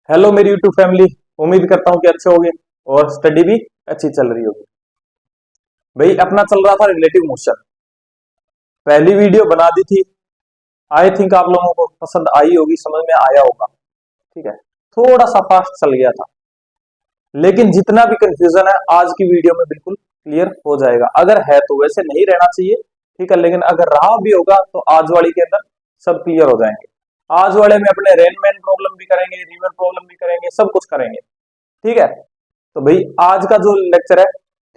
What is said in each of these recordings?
Hello मेरी YouTube family. उम्मीद करता हूँ कि अच्छे होगे और स्टडी भी अच्छी चल रही होगी। भाई अपना चल रहा था रिलेटिव मोशन। पहली वीडियो बना दी थी। आई थिंक आप लोगों को पसंद आई होगी, समझ में आया होगा। ठीक है, थोड़ा सा फास्ट चल गया था, लेकिन जितना भी कंफ्यूजन है आज की वीडियो में बिल्कुल क्लियर हो जाएगा। अगर है तो वैसे नहीं रहना चाहिए, ठीक है, लेकिन अगर रहा भी होगा तो आज वाली के अंदर सब क्लियर हो जाएंगे। आज वाले में अपने रेनमैन प्रॉब्लम भी करेंगे, रिवर प्रॉब्लम भी करेंगे, सब कुछ करेंगे। ठीक है, तो भाई आज का जो लेक्चर है,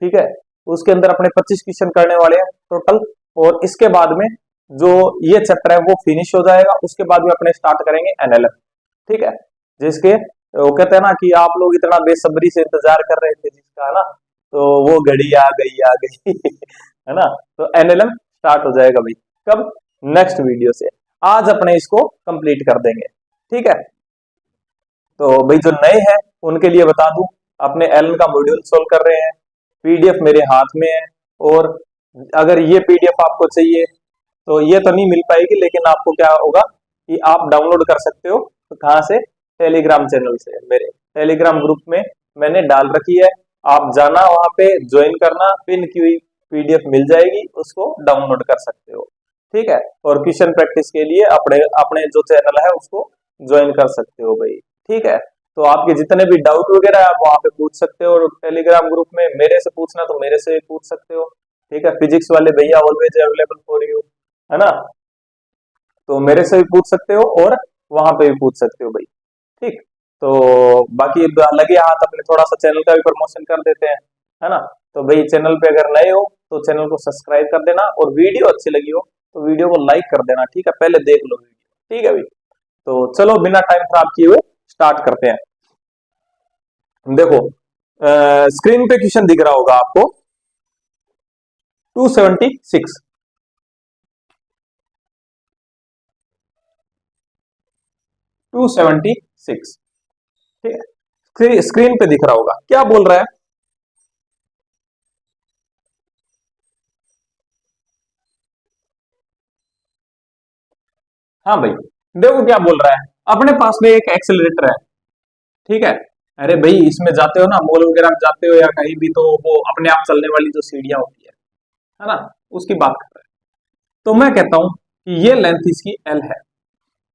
ठीक है, उसके अंदर अपने 25 क्वेश्चन करने वाले हैं टोटल। और इसके बाद में जो ये चैप्टर है वो फिनिश हो जाएगा। उसके बाद में अपने स्टार्ट करेंगे एनएलएम। ठीक है, जिसके वो कहते हैं ना कि आप लोग इतना बेसब्री से इंतजार कर रहे थे जिसका, है ना, तो वो घड़ी आ गई आ गई है ना। तो एनएलएम स्टार्ट हो जाएगा भाई। कब? नेक्स्ट वीडियो से। आज अपने इसको कंप्लीट कर देंगे। ठीक है, तो भाई जो नए हैं उनके लिए बता दूं, अपने एलन का मॉड्यूल सोल्व कर रहे हैं। पीडीएफ मेरे हाथ में है। और अगर ये पीडीएफ आपको चाहिए तो ये तो नहीं मिल पाएगी, लेकिन आपको क्या होगा कि आप डाउनलोड कर सकते हो। तो कहाँ से? टेलीग्राम चैनल से। मेरे टेलीग्राम ग्रुप में मैंने डाल रखी है। आप जाना, वहां पे ज्वाइन करना, पिन की हुई पीडीएफ मिल जाएगी, उसको डाउनलोड कर सकते हो। ठीक है, और क्वेश्चन प्रैक्टिस के लिए अपने अपने जो चैनल है उसको ज्वाइन कर सकते हो भाई। ठीक है, तो आपके जितने भी डाउट वगैरह है आप वहां पे पूछ सकते हो। और टेलीग्राम ग्रुप में मेरे से पूछना तो मेरे से भी पूछ सकते हो। ठीक है, फिजिक्स वाले भैया ऑलवेज अवेलेबल फॉर यू, है ना। तो मेरे से भी पूछ सकते हो और वहां पे भी पूछ सकते हो भाई। ठीक, तो बाकी लगे हाथ अपने थोड़ा सा चैनल का भी प्रमोशन कर देते हैं, है ना। तो भाई चैनल पे अगर नए हो तो चैनल को सब्सक्राइब कर देना, और वीडियो अच्छी लगी हो तो वीडियो को लाइक कर देना। ठीक है, पहले देख लो वीडियो। ठीक है भाई, तो चलो बिना टाइम खराब किए हुए स्टार्ट करते हैं। देखो, स्क्रीन पे क्वेश्चन दिख रहा होगा आपको 276। 276, ठीक है, स्क्रीन पे दिख रहा होगा। क्या बोल रहा है? हाँ भाई, देखो क्या बोल रहा है। अपने पास में एक एक्सेलरेटर है। ठीक है, अरे भाई इसमें जाते हो ना, मॉल वगैरह में जाते हो या कहीं भी, तो वो अपने आप चलने वाली जो सीढ़ियां होती है ना, उसकी बात कर रहे हैं। तो मैं कहता हूं कि ये लेंथ इसकी एल है।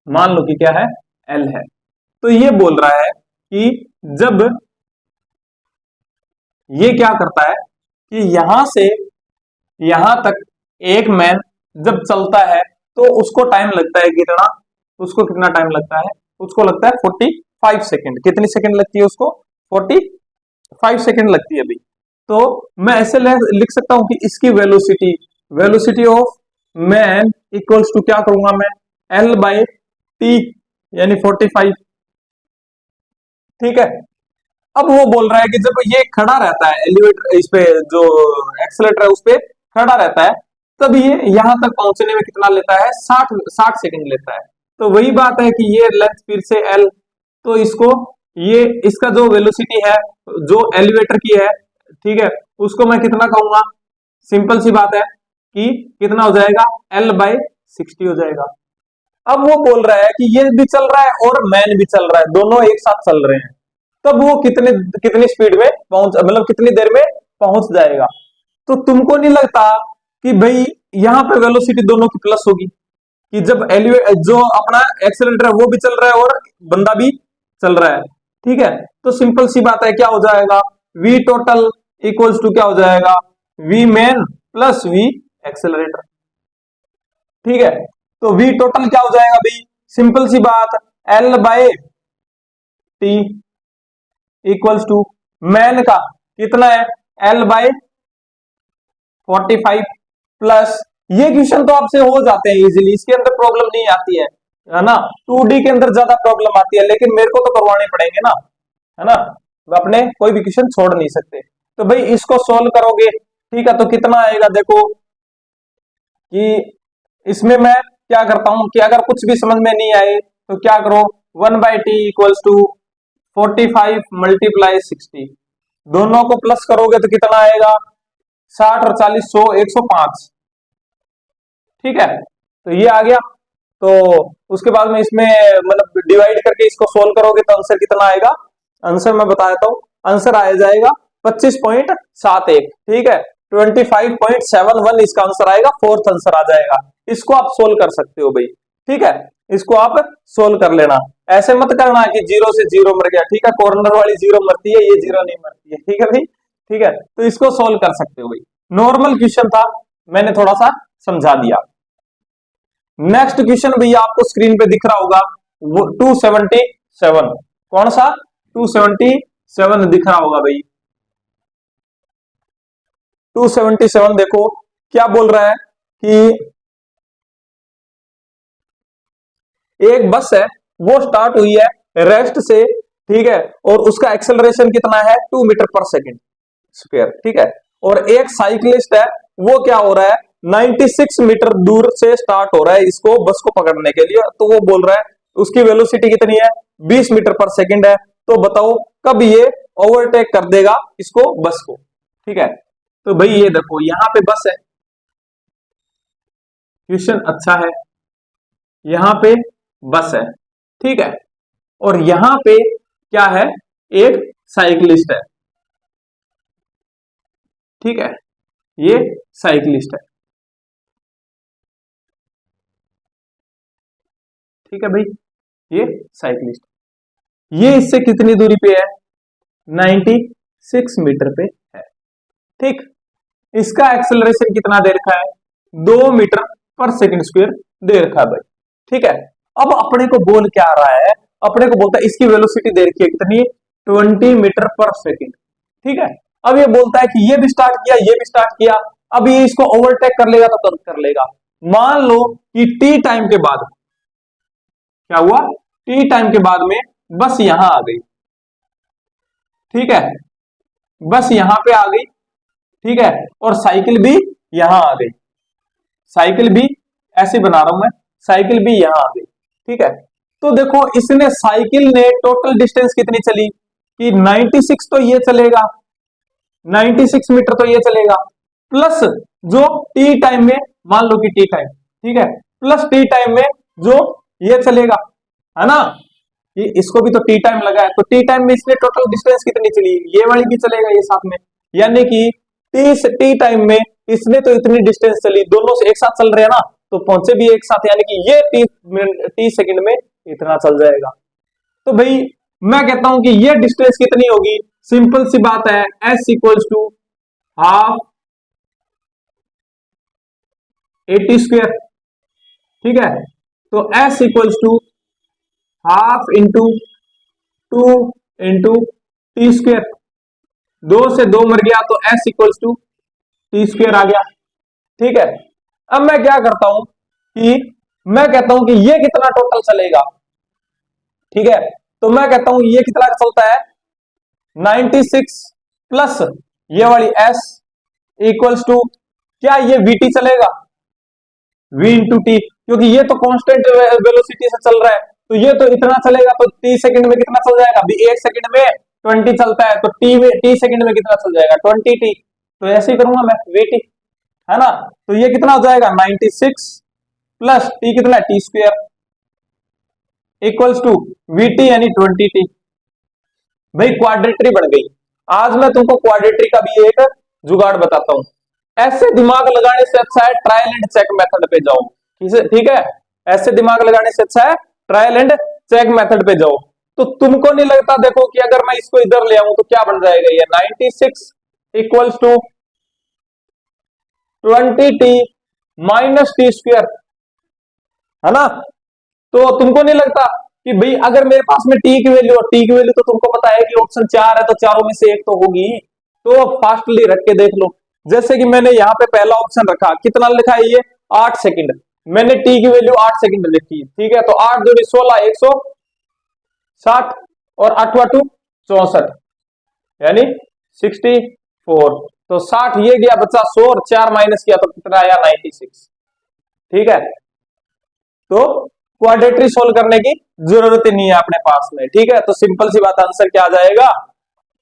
मान लो कि क्या है? एल है। तो ये बोल रहा है कि जब ये क्या करता है कि यहां से यहां तक एक मैन जब चलता है तो उसको टाइम लगता है कितना? उसको कितना टाइम लगता है? उसको लगता है 45 सेकेंड। कितनी सेकेंड लगती है उसको? 45 सेकेंड लगती है भाई। तो मैं ऐसे लिख सकता हूं कि इसकी velocity, velocity of man equals to क्या करूंगा मैं? एल बाई टी, यानी 45। ठीक है, अब वो बोल रहा है कि जब ये खड़ा रहता है एलिवेटर, इस पे जो एक्सेलेटर है उस पे खड़ा रहता है, तब ये यहां तक पहुंचने में कितना लेता है? 60 सेकंड लेता है। तो वही बात है कि ये लेंथ फिर से एल, तो इसको, ये इसका जो वेलोसिटी है जो एलिवेटर की है, ठीक है, उसको मैं कितना कहूंगा? सिंपल सी बात है कि कितना हो जाएगा? एल बाई 60 हो जाएगा। अब वो बोल रहा है कि ये भी चल रहा है और मैन भी चल रहा है, दोनों एक साथ चल रहे हैं, तब वो कितने कितनी स्पीड में पहुंच, मतलब कितनी देर में पहुंच जाएगा? तो तुमको नहीं लगता कि भाई यहाँ पे वेलोसिटी दोनों की प्लस होगी, कि जब जो अपना एक्सेलेरेटर है वो भी चल रहा है और बंदा भी चल रहा है? ठीक है, तो सिंपल सी बात है, क्या हो जाएगा? वी टोटल इक्वल्स टू क्या हो जाएगा? V man plus V accelerator. ठीक है, तो वी टोटल क्या हो जाएगा भाई? सिंपल सी बात, L by T equals to man का कितना है? एल बाय 45 प्लस, ये क्वेश्चन तो आपसे हो जाते हैं इजीली, इसके अंदर प्रॉब्लम नहीं आती है ना। 2D के अंदर ज्यादा प्रॉब्लम आती है, लेकिन मेरे को तो करवाने पड़ेंगे ना, है ना। अपने कोई भी क्वेश्चन छोड़ नहीं सकते। तो भाई इसको सोल्व करोगे, ठीक है, तो कितना आएगा? देखो कि इसमें मैं क्या करता हूं कि अगर कुछ भी समझ में नहीं आए तो क्या करो? 1/t इक्वल्स टू 45 मल्टीप्लाई 60, दोनों को प्लस करोगे तो कितना आएगा? 60 और 40, 100, 105। ठीक है, तो ये आ गया। तो उसके बाद में इसमें मतलब डिवाइड करके इसको सोल्व करोगे तो आंसर कितना आएगा, आंसर मैं बता देता हूं, आंसर आ जाएगा 25.71, ठीक है 25.71 इसका आंसर आएगा, फोर्थ आंसर आ जाएगा। इसको आप सोल्व कर सकते हो भाई, ठीक है इसको आप सोल्व कर लेना, ऐसे मत करना कि 0 से 0 मर गया, ठीक है कॉर्नर वाली 0 मरती है, ये 0 नहीं मरती है, ठीक है भाई, ठीक है तो इसको सोल्व कर सकते हो भाई, नॉर्मल क्वेश्चन था, मैंने थोड़ा सा समझा दिया। नेक्स्ट क्वेश्चन भैया आपको स्क्रीन पे दिख रहा होगा, वो 277, कौन सा 277 दिख रहा होगा भाई, 277 देखो क्या बोल रहा है कि एक बस है वो स्टार्ट हुई है रेस्ट से, ठीक है और उसका एक्सेलरेशन कितना है 2 मीटर पर सेकेंड स्क्वायर, ठीक है और एक साइकिलिस्ट है वो क्या हो रहा है 96 मीटर दूर से स्टार्ट हो रहा है इसको बस को पकड़ने के लिए, तो वो बोल रहा है उसकी वेलोसिटी कितनी है 20 मीटर पर सेकेंड है, तो बताओ कब ये ओवरटेक कर देगा इसको बस को, ठीक है तो भाई ये देखो यहां पे बस है, क्वेश्चन अच्छा है, यहां पे बस है, ठीक है और यहां पे क्या है एक साइकिलिस्ट है, ठीक है ये साइकिलिस्ट है, ठीक है भाई ये साइकिलिस्ट, ये इससे कितनी दूरी पे है 96 मीटर पे है, ठीक इसका एक्सेलरेशन कितना दे रखा है 2 मीटर पर सेकंड स्क्वायर दे रखा है भाई, ठीक है अब अपने को बोल क्या आ रहा है, अपने को बोलता है इसकी वेलोसिटी दे रखी है कितनी 20 मीटर पर सेकंड, ठीक है अब ये बोलता है कि ये भी स्टार्ट किया ये भी स्टार्ट किया, अब ये इसको ओवरटेक कर लेगा तो कब कर लेगा, मान लो कि टी टाइम के बाद क्या हुआ, टी टाइम के बाद में बस यहां आ गई, ठीक है बस यहां पे आ गई, ठीक है और साइकिल भी यहां आ गई, साइकिल भी ऐसे बना रहा हूं मैं, साइकिल भी यहां आ गई, ठीक है तो देखो इसने साइकिल ने टोटल डिस्टेंस कितनी चली कि 96 तो ये चलेगा, 96 मीटर तो ये चलेगा, प्लस जो टी टाइम में मान लो कि टी टाइम, ठीक है प्लस टी टाइम में जो ये चलेगा है ना, ये इसको भी तो टी टाइम लगा है, तो टी टाइम में इसने टोटल डिस्टेंस कितनी चली, ये वाली भी चलेगा ये साथ में, यानी कि टी टाइम में इसने तो इतनी डिस्टेंस चली, दोनों से एक साथ चल रहे हैं ना तो पहुंचे भी एक साथ, यानी कि ये टी सेकंड में इतना चल जाएगा, तो भाई मैं कहता हूं कि ये डिस्टेंस कितनी होगी, सिंपल सी बात है s equals to half 80 square, ठीक है तो s equals to half into 2 into t square, 2 से 2 मर गया तो s equals to T square आ गया, ठीक है अब मैं क्या करता हूं कि मैं कहता हूं कि ये कितना टोटल चलेगा, ठीक है तो मैं कहता हूं ये कितना चलता है 96 प्लस ये वाली s इक्वल्स टू क्या ये vt चलेगा v इंटू टी, क्योंकि ये तो कांस्टेंट वेलोसिटी से चल रहा है तो ये तो इतना चलेगा, तो टी सेकंड में कितना चल जाएगा, अभी 1 सेकंड में 20 चलता है तो टी सेकंड में कितना चल जाएगा 20 टी, तो ऐसे ही करूंगा मैं vt है ना, तो ये कितना हो जाएगा 96 प्लस टी कितना T square equals to vt यानी 20 टी, भाई क्वाड्रेटरी बन गई। आज मैं तुमको क्वाड्रेटरी का भी एक जुगाड़ बताता हूं, ऐसे दिमाग लगाने से अच्छा है ट्रायल एंड चेक मेथड पे जाओ, ठीक है ऐसे दिमाग लगाने से अच्छा है ट्रायल एंड चेक मेथड पे जाओ, तो तुमको नहीं लगता देखो कि अगर मैं इसको इधर ले आऊं तो क्या बन जाएगा ये 96 equals to 20 T minus T square, है ना, तो तुमको नहीं लगता कि भाई अगर मेरे पास में टी की वैल्यू और टी की वैल्यू तो तुमको पता है कि ऑप्शन 4 है तो चारों में से एक तो होगी, तो फास्टली रख के देख लो, जैसे कि मैंने यहाँ पे पहला ऑप्शन रखा, कितना लिखा है ये 8 सेकंड, मैंने टी की वैल्यू 8 सेकंड लिखी, ठीक है तो 8 दूनी 16 160 और 8 2 64 यानी 64, तो 60 ये गया बच्चा 100 और 4 माइनस किया तो कितना आया 96, ठीक है तो क्वाड्रेटरी सोल्व करने की जरूरत ही नहीं है अपने पास में, ठीक है तो सिंपल सी बात आंसर क्या आ जाएगा,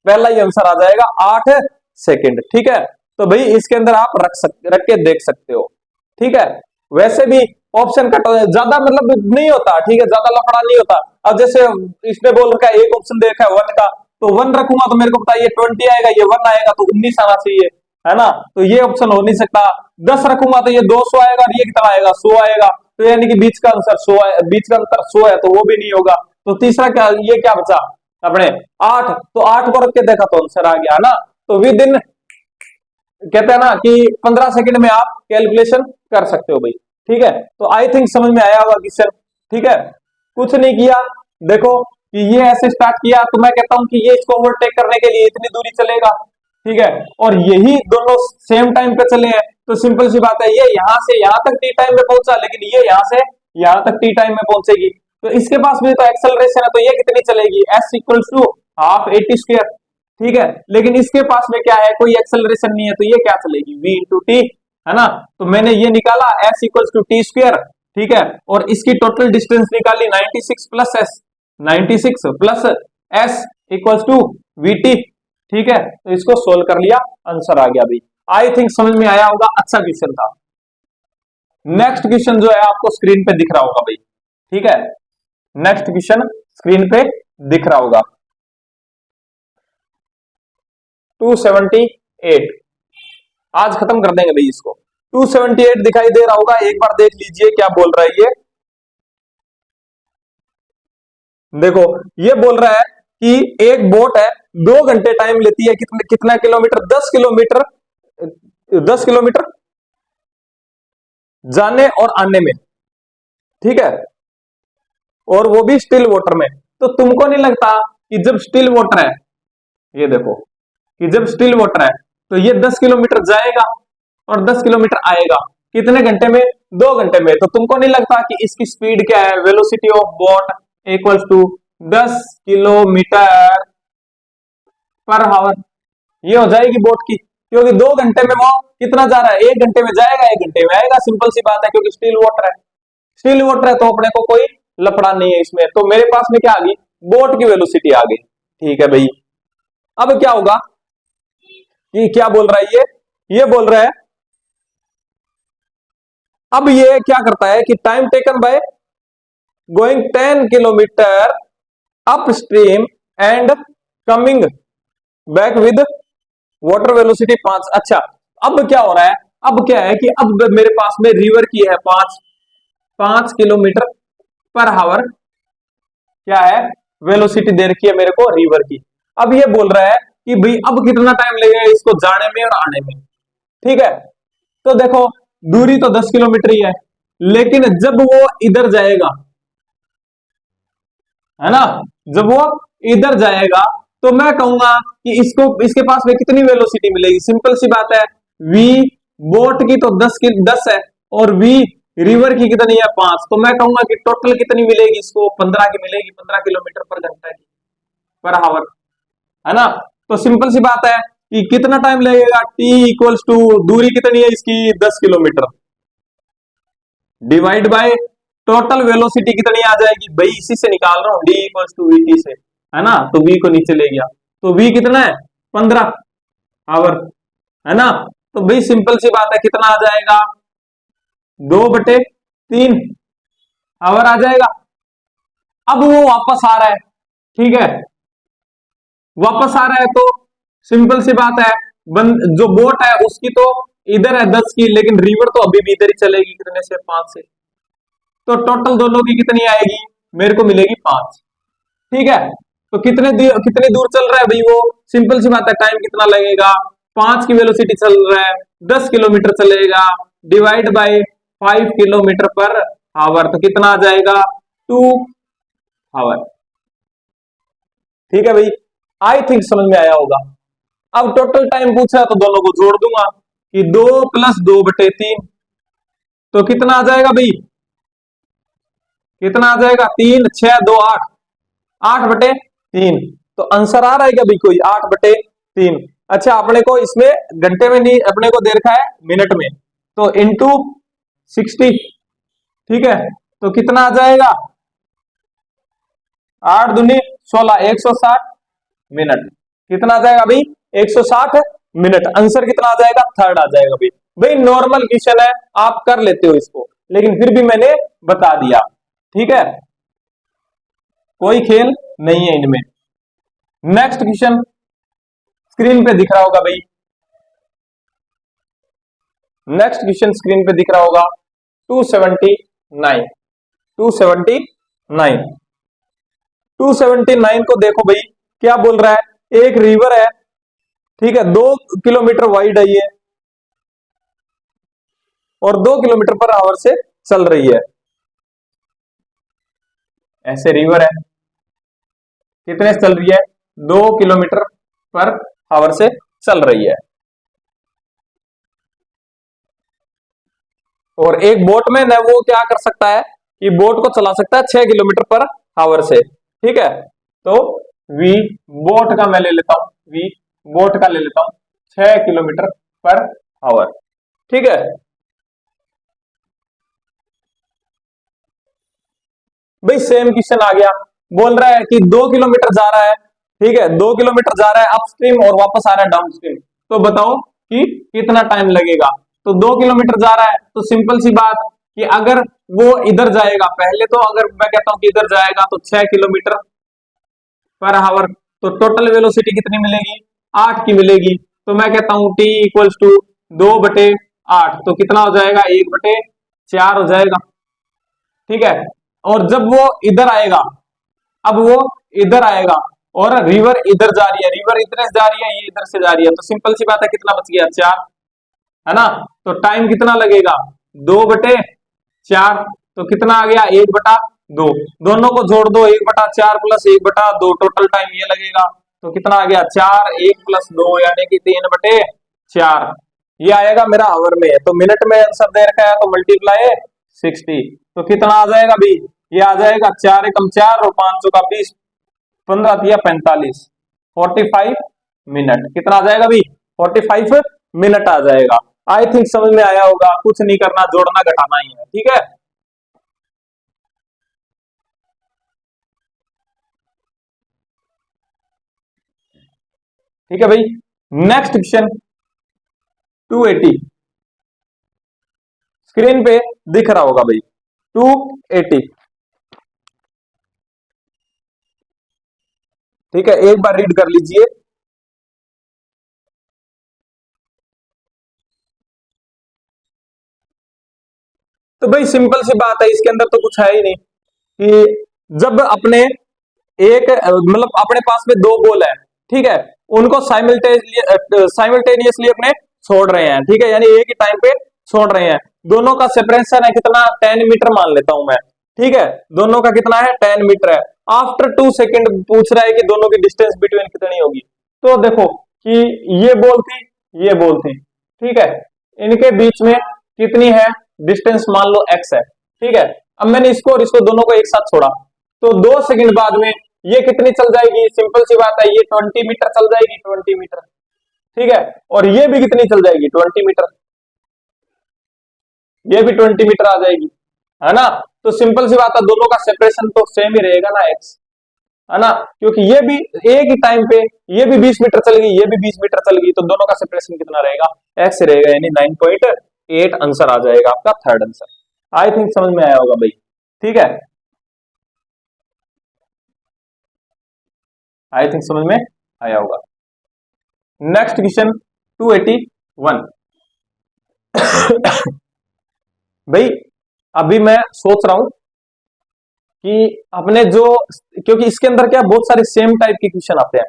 पहला ही आंसर आ जाएगा 8 सेकंड, ठीक है तो भाई इसके अंदर आप रख के देख सकते हो, ठीक है वैसे भी ऑप्शन कट ज्यादा मतलब नहीं होता, ठीक है ज्यादा लफड़ा नहीं होता, अब जैसे इसने बोल रखा है एक ऑप्शन देखा है 1 का, तो 1 रखूंगा तो मेरे को बताइए 20 आएगा, ये 1 आएगा तो 19 आना चाहिए, है ना। तो ये ऑप्शन हो नहीं सकता। 10 रखूंगा तो ये 200 आएगा और ये कितना आएगा 100 आएगा, तो यानी कि बीच का आंसर 100 है, बीच का अंतर 100 है, तो वो भी नहीं होगा। तो तीसरा क्या, ये क्या बचा अपने 8, तो 8 को रख के देखा तो आंसर आ गया ना। तो विद इन कहते हैं ना कि 15 सेकंड में आप कैलकुलेशन कर सकते हो भाई, ठीक है। तो आई थिंक समझ में आया होगा क्वेश्चन, ठीक है। कुछ नहीं किया, देखो कि ये ऐसे स्टार्ट किया, तो मैं कहता हूं कि ये इसको ओवरटेक करने के लिए इतनी दूरी चलेगा, ठीक है, और यही दोनों सेम टाइम पे चले हैं, तो सिंपल सी बात है, ये यहां से यहां तक टी टाइम में पहुंचा, लेकिन ये यहां से यहां तक टी टाइम में पहुंचेगी, तो इसके पास भी तो एक्सेलरेशन है, तो ये कितनी चलेगी, S equals to half A T square, ठीक है। लेकिन इसके पास में क्या है, कोई एक्सेलरेशन नहीं है, तो ये क्या चलेगी, v इंटू टी, है ना। तो मैंने ये निकाला s equals to T square, ठीक है, और इसकी टोटल डिस्टेंस निकाली 96 plus S, 96 plus S equals to VT, ठीक है। तो इसको सोल्व कर लिया, आंसर आ गया भाई। आई थिंक समझ में आया होगा, अच्छा क्वेश्चन था। नेक्स्ट क्वेश्चन जो है आपको स्क्रीन पे दिख रहा होगा भाई, ठीक है, नेक्स्ट क्वेश्चन स्क्रीन पे दिख रहा होगा। 278, आज खत्म कर देंगे भाई इसको। 278 दिखाई दे रहा होगा, एक बार देख लीजिए क्या बोल रहा है ये। देखो ये बोल रहा है कि एक बोट है 2 घंटे टाइम लेती है, कितना किलोमीटर, 10 किलोमीटर, 10 किलोमीटर जाने और आने में, ठीक है, और वो भी स्टिल वाटर में। तो तुमको नहीं लगता कि जब स्टिल वाटर है, ये देखो कि जब स्टिल वाटर है तो ये 10 किलोमीटर जाएगा और 10 किलोमीटर आएगा, कितने घंटे में, 2 घंटे में। तो तुमको नहीं लगता कि इसकी स्पीड क्या है, velocity of boat equals to 10 kilometre per hour, ये हो जाएगी बोट की, क्योंकि 2 घंटे में वो कितना जा रहा है, 1 घंटे में जाएगा, 1 घंटे में आएगा, सिंपल सी बात है, क्योंकि स्टिल वाटर है, स्टिल वाटर है, तो अपने को कोई लफड़ा नहीं है इसमें। तो मेरे पास में क्या आ गई, बोट की वेलोसिटी आ गई, ठीक है भाई। अब क्या होगा, ये क्या बोल रहा है, ये बोल रहा है, अब ये क्या करता है कि time taken by going 10 kilometre up stream and coming back with water velocity 5। अच्छा, अब क्या हो रहा है, अब क्या है कि अब मेरे पास में रिवर की है 5 किलोमीटर पर आवर, क्या है, वेलोसिटी दे रखी है मेरे को रिवर की। अब ये बोल रहा है कि भाई अब कितना टाइम लगेगा इसको जाने में और आने में, ठीक है। तो देखो दूरी तो 10 किलोमीटर ही है, लेकिन जब वो इधर जाएगा, है ना, जब वो इधर जाएगा तो मैं कहूंगा कि इसको, इसके पास में कितनी वेलोसिटी मिलेगी, सिंपल सी बात है, v बोट की तो 10 है और v रिवर की कितनी है 5, तो मैं कहूंगा कि टोटल कितनी मिलेगी इसको, 15 की मिलेगी, 15 किलोमीटर पर घंटा की पर आवर, है ना। तो सिंपल सी बात है कि कितना टाइम लगेगा, t इक्वल्स टू दूरी कितनी है इसकी 10 kilometre divide by total velocity कितनी आ जाएगी भाई, इसी से निकाल रहा हूं, d इक्वल्स टू वीटी से, है ना। तो v को नीचे ले गया, तो v कितना है 15 आवर, है ना। तो भाई सिंपल सी बात है, कितना आ जाएगा 2/3 आवर आ जाएगा। अब वो वापस आ रहा है, ठीक है, वापस आ रहा है, तो सिंपल सी बात है, जो बोट है उसकी तो इधर है 10 की, लेकिन रिवर तो अभी भी इधर ही चलेगी, कितने से 5 से, तो टोटल दोनों की कितनी आएगी, मेरे को मिलेगी 5, ठीक है। तो कितने दूर चल रहा है भाई वो, सिंपल सी बात है, टाइम कितना लगेगा, 5 की वेलोसिटी चल रहा है, 10 किलोमीटर चलेगा, divide by 5 kilometre per our, तो कितना आ जाएगा 2 आवर, ठीक है भाई। आई थिंक समझ में आया होगा। अब टोटल टाइम पूछा है तो दोनों को जोड़ दूंगा कि 2 + 2/3, तो कितना आ जाएगा भाई, कितना आ जाएगा, 3 6 2 8, 8/3, तो आंसर आ रहा है क्या भाई कोई, 8/3। अच्छा, अपने को इसमें घंटे में नहीं, अपने को दे रखा है मिनट में, तो इंटू 60, ठीक है, तो कितना आ जाएगा 8 दूनी 16, 160 मिनट, कितना आ जाएगा भाई 160 मिनट। आंसर कितना आ जाएगा, थर्ड आ जाएगा भाई। भाई नॉर्मल क्वेश्चन है, आप कर लेते हो इसको, लेकिन फिर भी मैंने बता दिया, ठीक है। कोई खेल नहीं है इनमें। नेक्स्ट क्वेश्चन स्क्रीन पे दिख रहा होगा भाई, नेक्स्ट क्वेश्चन स्क्रीन पे दिख रहा होगा 279। 279 279 को देखो भाई, क्या बोल रहा है, एक रिवर है, ठीक है, 2 किलोमीटर वाइड है ये, और 2 किलोमीटर पर आवर से चल रही है। ऐसे रिवर है, कितने से चल रही है, 2 किलोमीटर पर आवर से चल रही है। और एक बोट में न वो क्या कर सकता है कि बोट को चला सकता है 6 किलोमीटर पर आवर से, ठीक है। तो वी बोट का मैं ले लेता हूं, वी बोट का ले लेता हूं 6 किलोमीटर पर आवर, ठीक है। भाई सेम क्वेश्चन आ गया, बोल रहा है कि 2 किलोमीटर जा रहा है, ठीक है, 2 किलोमीटर जा रहा है अपस्ट्रीम और वापस आ रहा है डाउनस्ट्रीम, तो बताओ कि कितना टाइम लगेगा। तो 2 किलोमीटर जा रहा है, तो सिंपल सी बात कि अगर वो इधर जाएगा, पहले तो अगर मैं कहता हूं कि इधर जाएगा तो 6 किलोमीटर पर आवर, तो टोटल वेलोसिटी कितनी मिलेगी, 8 की मिलेगी। तो मैं कहता हूं टी इक्वल्स टू 2/8, तो कितना हो जाएगा, 1/4 हो जाएगा, ठीक है। और जब वो इधर आएगा, अब वो इधर आएगा और रिवर इधर जा रही है, रिवर इधर से जा रही है, ये इधर से जा रही है, तो सिंपल सी बात है कितना बच गया, 4, है ना। तो टाइम कितना लगेगा, 2/4, तो कितना आ गया, 1/2। दोनों को जोड़ दो, 1/4 प्लस 1/2, टोटल टाइम ये लगेगा, तो कितना आ गया, 4, 1 प्लस 2 यानी कि 3/4। ये आएगा मेरा आवर में, तो मिनट में आंसर दे रखा है, तो मल्टीप्लाई 60, तो कितना आ जाएगा भी, ये आ जाएगा 4 एकम 4 और 5 का 20, 15 या 45, 45 मिनट, कितना आ जाएगा भी, 45 मिनट आ जाएगा। आई थिंक समझ में आया होगा, कुछ नहीं करना, जोड़ना घटाना ही है, ठीक है। ठीक है भाई, नेक्स्ट क्वेश्चन 280 स्क्रीन पे दिख रहा होगा भाई, 280, ठीक है, एक बार रीड कर लीजिए। तो भाई सिंपल सी बात है, इसके अंदर तो कुछ है ही नहीं कि जब अपने एक मतलब अपने पास में 2 बॉल है, ठीक है, उनको साइमल्टेनियसली अपने छोड़ रहे हैं, ठीक है, यानी एक ही टाइम पे छोड़ रहे हैं, दोनों का सेपरेशन है कितना, 10 मीटर मान लेता हूं मैं, ठीक है, दोनों का कितना है, 10 मीटर है। आफ्टर 2 सेकेंड पूछ रहा है कि दोनों की डिस्टेंस बिटवीन कितनी होगी। तो देखो कि ये बॉल थी, ये बॉल थी, ठीक है, इनके बीच में कितनी है डिस्टेंस, मान लो x है, ठीक है। अब मैंने इसको और इसको दोनों को एक साथ छोड़ा, तो 2 सेकंड बाद में ये कितनी चल जाएगी, सिंपल सी बात है, ये 20 मीटर चल जाएगी, 20 मीटर, ठीक है, और ये भी कितनी चल जाएगी, 20 मीटर, ये भी 20 मीटर आ जाएगी, है ना। तो सिंपल सी बात है, दोनों का सेपरेशन तो सेम ही रहेगा ना, x, है ना, क्योंकि ये भी एक ही टाइम पे ये भी 20 मीटर चल गई, ये भी 20 मीटर चल गई, तो दोनों का सेपरेशन कितना रहेगा, x रहेगा, यानी 9.8 आंसर आ जाएगा आपका थर्ड आंसर। आई थिंक समझ में आया होगा भाई, ठीक है, आई थिंक समझ में आया होगा। नेक्स्ट क्वेश्चन 281 भाई अभी मैं सोच रहा हूं कि अपने जो, क्योंकि इसके अंदर क्या बहुत सारे सेम टाइप के क्वेश्चन आते हैं,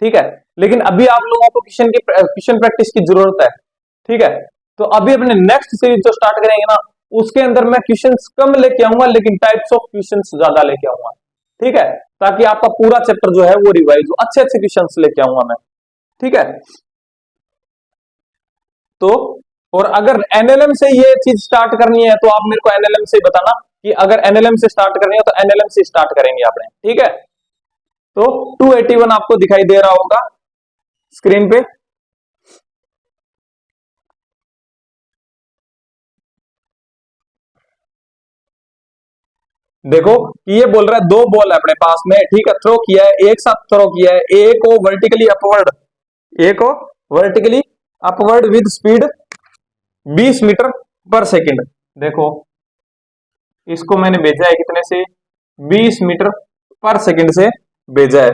ठीक है, लेकिन अभी आप लोगों को क्वेश्चन प्रैक्टिस की जरूरत है, ठीक है। तो अभी अपने नेक्स्ट सीरीज जो स्टार्ट करेंगे ना, उसके अंदर मैं क्वेश्चंस कम लेके आऊंगा, लेकिन टाइप्स ऑफ क्वेश्चंस ज्यादा लेके आऊंगा, ठीक है, ताकि आपका पूरा चैप्टर जो है वो रिवाइज हो, अच्छे अच्छे क्वेश्चंस लेके आऊंगा मैं, ठीक है। तो और अगर एनएलएम से ये चीज स्टार्ट करनी है, तो आप मेरे को एनएलएम से बताना कि अगर एनएलएम से स्टार्ट करनी है, तो एनएलएम से स्टार्ट करेंगे आपने, ठीक है। तो 281 आपको दिखाई दे रहा होगा स्क्रीन पे, देखो कि ये बोल रहा है 2 बॉल है अपने पास में, ठीक है, थ्रो किया है, एक साथ थ्रो किया है, एक को वर्टिकली अपवर्ड, एक को vertically upward with speed 20 metre per second. देखो इसको मैंने भेजा है कितने से, 20 मीटर पर सेकंड से भेजा है,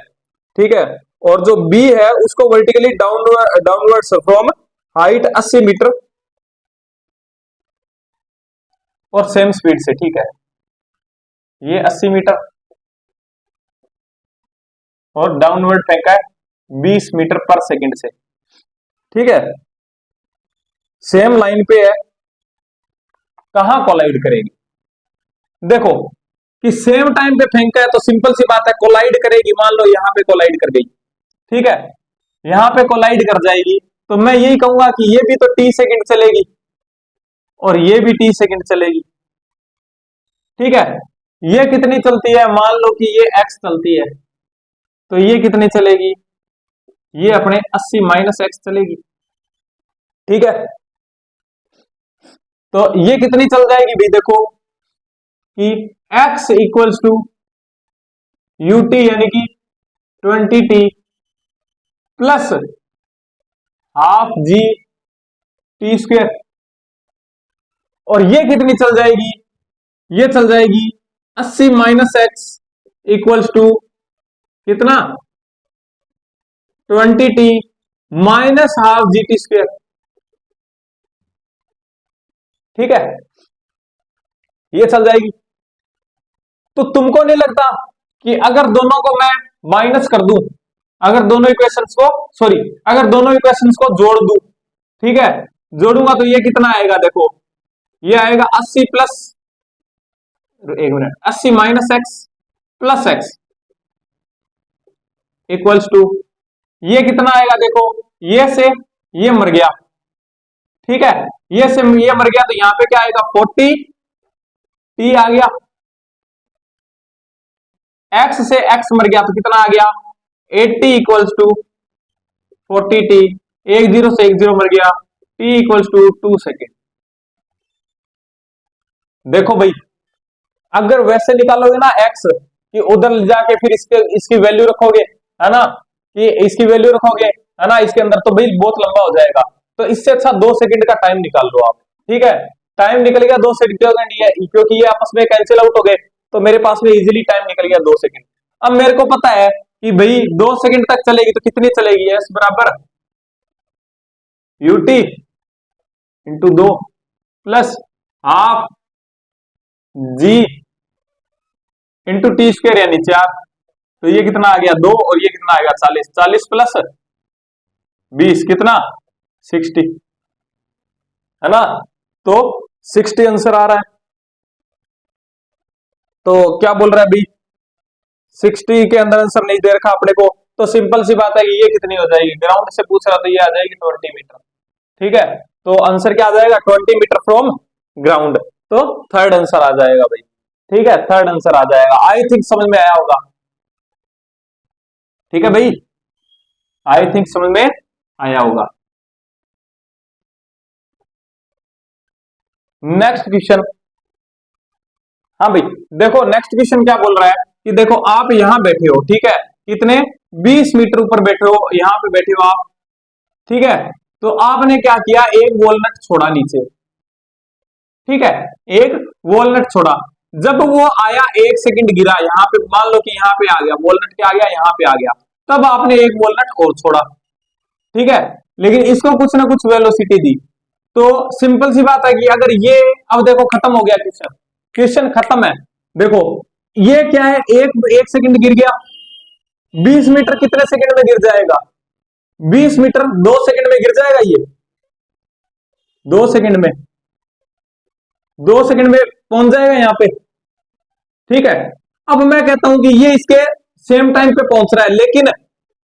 ठीक है। और जो बी है उसको vertically downwards from height 80 metre और सेम स्पीड से, ठीक है। ये 80 मीटर और डाउनवर्ड फेंका है 20 मीटर पर सेकंड से, ठीक है। सेम लाइन पे है, कहां कोलाइड करेगी? देखो कि सेम टाइम पे फेंका है तो सिंपल सी बात है कोलाइड करेगी। मान लो यहां पे कोलाइड कर गई, ठीक है, यहां पे कोलाइड कर जाएगी, तो मैं यही कहूंगा कि ये भी तो टी सेकंड चलेगी और ये भी टी सेकंड चलेगी, ठीक है। ये कितनी चलती है? मान लो कि ये एक्स चलती है, तो ये कितनी चलेगी? ये अपने 80 माइनस एक्स चलेगी, ठीक है। तो ये कितनी चल जाएगी भाई? देखो कि x equals to U T यानी कि 20t plus half G T square, और ये कितनी चल जाएगी? ये चल जाएगी 80 माइनस एक्स इक्वल्स टू कितना? 20t minus half G T square, ठीक है। ये चल जाएगी। तो तुमको नहीं लगता कि अगर दोनों को मैं माइनस कर दूं, अगर दोनों इक्वेशंस को, सॉरी, अगर दोनों इक्वेशंस को जोड़ दूं, ठीक है, जोड़ूंगा तो ये कितना आएगा? देखो ये आएगा 80 प्लस, एक minute, 80 minus X plus X equals to, ये कितना आएगा? देखो ये से ये मर गया, ठीक है, ये से ये मर गया, तो यहां पे क्या आएगा? 40 टी आ गया, एक्स से एक्स मर गया तो कितना आ गया? 80 इक्वल्स टू 40t, एक जीरो से एक जीरो मर गया, t इक्वल्स टू 2 सेकेंड। देखो भाई अगर वैसे निकालोगे ना x कि उधर ले जाके फिर इसकी वैल्यू रखोगे, है ना, कि इसकी वैल्यू रखोगे, है ना, इसके अंदर, तो भाई बहुत लंबा हो जाएगा। तो इससे अच्छा 2 सेकंड का टाइम निकाल लो आप, ठीक है। टाइम निकल गया 2 सेकंड, क्योंकि ये आपस में कैंसिल आउट हो गए, तो मेरे पास में इजीली टाइम निकल गया 2 सेकंड। अब मेरे को पता है कि भाई 2 सेकंड तक चलेगी तो कितनी चलेगी? एस बराबर यूटी इंटू 2 प्लस हाफ जी इंटू टी स्क्वायर यानी 4, तो ये कितना आ गया? 2, और ये कितना आएगा? 40, 40 प्लस 20 कितना? 60, है ना। तो 60 आंसर आ रहा है। तो क्या बोल रहा है भाई? 60 के अंदर आंसर नहीं दे रखा अपने को, तो सिंपल सी बात है कि ये कितनी हो जाएगी? ग्राउंड से पूछ रहा तो ये आ जाएगी 20 मीटर, ठीक है। तो आंसर क्या आ जाएगा? 20 मीटर फ्रॉम ग्राउंड, तो थर्ड आंसर आ जाएगा भाई, ठीक है, थर्ड आंसर आ जाएगा। आई थिंक समझ में आया होगा, ठीक है भाई, आई थिंक समझ में आया होगा। नेक्स्ट क्वेश्चन, हाँ भाई देखो नेक्स्ट क्वेश्चन क्या बोल रहा है कि देखो आप यहां बैठे हो, ठीक है, कितने? 20 मीटर ऊपर बैठे हो, यहां पे बैठे हो आप, ठीक है। तो आपने क्या किया? एक वॉलनट छोड़ा नीचे, ठीक है, एक वॉलनट छोड़ा। जब वो आया 1 सेकंड गिरा, यहां पे मान लो कि यहां पे आ गया वॉलनट, क्या आ गया? यहां पे आ गया, तब आपने एक वॉलनट और छोड़ा, ठीक है, लेकिन इसको कुछ ना कुछ वेलोसिटी दी। तो सिंपल सी बात है कि अगर ये, अब देखो खत्म हो गया क्वेश्चन, क्वेश्चन खत्म है। देखो ये क्या है? एक सेकंड गिर गया, 20 मीटर कितने सेकंड में गिर जाएगा? 20 मीटर 2 सेकंड में गिर जाएगा, ये 2 सेकंड में, 2 सेकंड में पहुंच जाएगा यहां पे, ठीक है। अब मैं कहता हूं कि ये इसके सेम टाइम पे पहुंच रहा है, लेकिन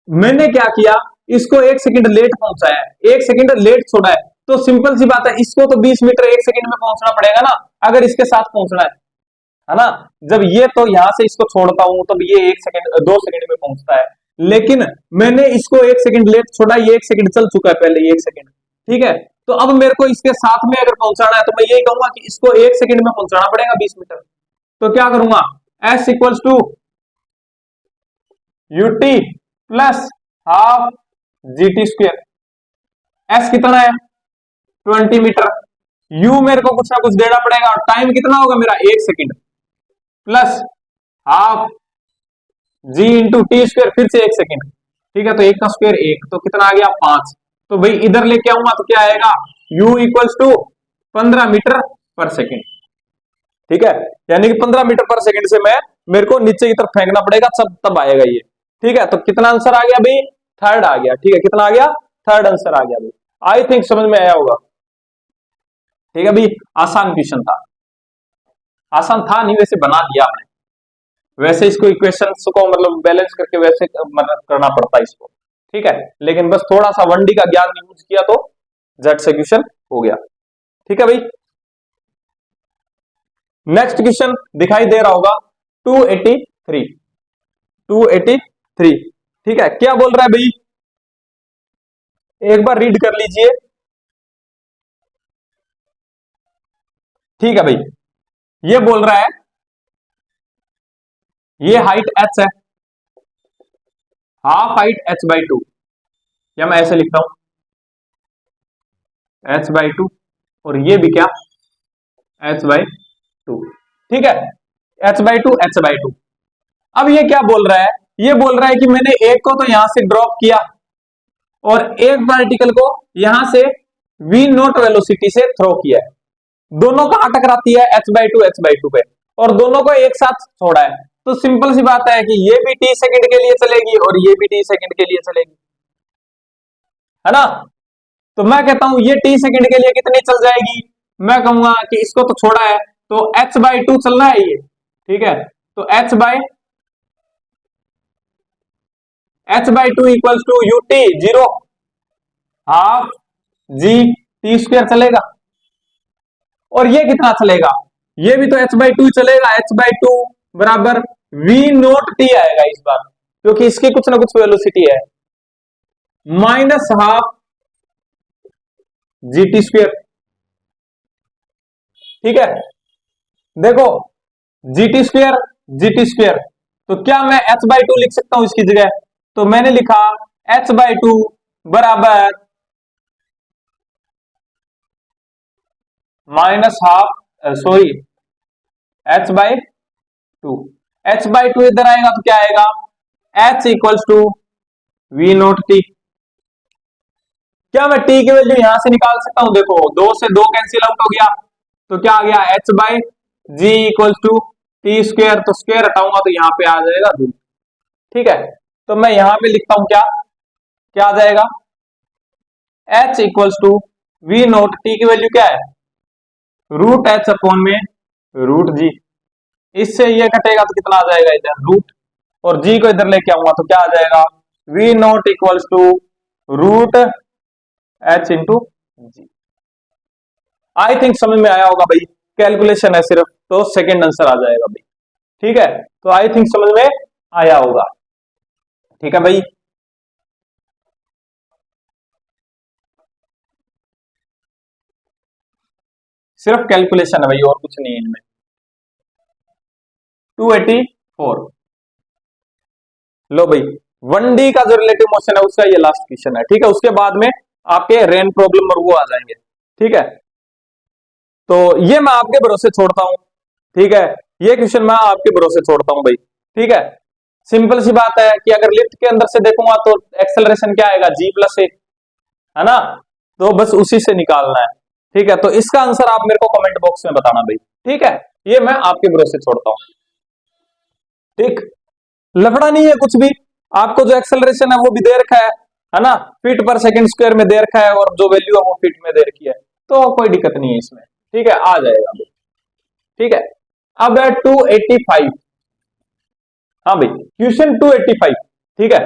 मैंने क्या किया? इसको 1 सेकंड लेट पहुंचाया है, 1 सेकंड लेट छोड़ा है। तो सिंपल सी बात है, इसको तो 20 मीटर 1 सेकंड में पहुंचना पड़ेगा ना, अगर इसके साथ पहुंचना है ना। जब ये तो यहां से इसको छोड़ता हूं तब ये 1 सेकंड 2 सेकंड में पहुंचता है, लेकिन मैंने इसको 1 सेकंड लेट छोड़ा, ये 1 सेकंड चल चुका है पहले, 1 सेकंड, ठीक है। तो अब मेरे को इसके साथ में अगर पहुंचाना है तो मैं यही कहूंगा कि इसको 1 सेकंड में पहुंचाना पड़ेगा 20 मीटर। तो क्या करूंगा? S equals to UT plus half GT square. S कितना है? 20 मीटर। यू मेरे को कुछ ना कुछ देना पड़ेगा, और टाइम कितना होगा मेरा? 1 सेकंड प्लस हाफ जी इंटू टी स्क्वायर फिर से 1 सेकेंड, ठीक है, तो 1 का स्क्वायर 1, तो कितना आ गया 5। तो भाई इधर लेके आऊंगा तो क्या आएगा, u इक्वल्स टू 15 मीटर पर सेकेंड, ठीक है, यानी कि 15 मीटर पर सेकेंड से मैं मेरे को नीचे की तरफ फेंकना पड़ेगा, तब आएगा ये, ठीक है। तो कितना आंसर आ गया भाई, थर्ड आ गया, ठीक है, कितना आ गया, थर्ड आंसर आ गया भाई। आई थिंक समझ में आया होगा, ठीक है भाई, आसान क्वेश्चन था, आसान था नहीं, वैसे बना दिया आपने, वैसे इसको इक्वेशंस को मतलब बैलेंस करके वैसे मतलब करना पड़ता है इसको, ठीक है, लेकिन बस थोड़ा सा 1D का ज्ञान यूज किया तो झट से क्वेश्चन हो गया, ठीक है भाई। नेक्स्ट क्वेश्चन दिखाई दे रहा होगा 283, 283, ठीक है, क्या बोल रहा है भाई, एक बार रीड कर लीजिए, ठीक है भाई। ये बोल रहा है, ये हाइट h है, हाफ हाइट h/2, या मैं ऐसे लिखता हूं h/2, और ये भी क्या h/2, ठीक है, h/2 अब ये क्या बोल रहा है, ये बोल रहा है कि मैंने एक को तो यहां से ड्रॉप किया और एक पार्टिकल को यहां से v नॉट वेलोसिटी से थ्रो किया है, दोनों कहां टकराती है h/2 पे, और दोनों को एक साथ छोड़ा है, तो सिंपल सी बात है कि ये भी t सेकंड के लिए चलेगी और ये भी t सेकंड के लिए चलेगी, है ना। तो मैं कहता हूं ये t सेकंड के लिए कितनी चल जाएगी, मैं कहूंगा कि इसको तो छोड़ा है तो h/2 चलना है ये, ठीक है, तो h/2 equals to ut 0 half g t square चलेगा, और ये कितना चलेगा, ये भी तो h/2 चलेगा, h/2 बराबर v नोट t आएगा इस बार, क्योंकि इसकी कुछ ना कुछ वेलोसिटी है, minus half G T square, ठीक है, देखो जी टी स्क्वायर, तो क्या मैं h/2 लिख सकता हूं इसकी जगह, तो मैंने लिखा h/2 बराबर minus half sorry h/2, h/2 इधर आएगा तो क्या आएगा, h equals to V naught T, क्या मैं t की वैल्यू यहां से निकाल सकता हूं, देखो 2 से 2 कैंसिल आउट हो गया, तो क्या आ गया h/g equals to T square, तो स्क्वायर हटाऊंगा तो यहां पे आ जाएगा 2, ठीक है, तो मैं यहां पे लिखता हूं क्या क्या आ जाएगा, h equals to V naught T की वैल्यू क्या है, रूट एच अपॉन में रूट जी, इससे ये कटेगा तो कितना आ जाएगा इधर रूट, और जी को इधर लेके आऊंगा तो क्या आ जाएगा, V naught equals to root H into G. I think समझ में आया होगा भाई, कैलकुलेशन है सिर्फ, तो सेकंड आंसर आ जाएगा भाई, ठीक है, तो आई थिंक समझ में आया होगा, ठीक है भाई। सिर्फ कैलकुलेशन है भाई, और कुछ नहीं है इनमें। 284, लो भाई 1D का जो रिलेटिव मोशन है उसका ये लास्ट क्वेश्चन है, ठीक है, उसके बाद में आपके रेन प्रॉब्लम और वो आ जाएंगे, ठीक है, तो ये मैं आपके भरोसे छोड़ता हूं, ठीक है, ये क्वेश्चन मैं आपके भरोसे छोड़ता हूं भाई, ठीक है, सिंपल सी बात है कि अगर लिफ्ट के अंदर से देखूंगा तो एक्सेलरेशन क्या आएगा g+a, है ना, तो बस उसी से निकालना है, ठीक है, तो इसका आंसर आप मेरे को कमेंट बॉक्स में बताना भाई, ठीक है, ये मैं आपके भरोसे छोड़ता हूं, ठीक, लफड़ा नहीं है कुछ भी, आपको जो एक्सेलरेशन है वो भी दे रखा है ना, फीट पर सेकंड स्क्वायर में दे रखा है, और जो वैल्यू है वो फीट में दे रखी है, तो कोई दिक्कत नहीं है इसमें, ठीक है, आ जाएगा भाई, ठीक है। अब है 285, हाँ भाई क्वेश्चन 285, ठीक है,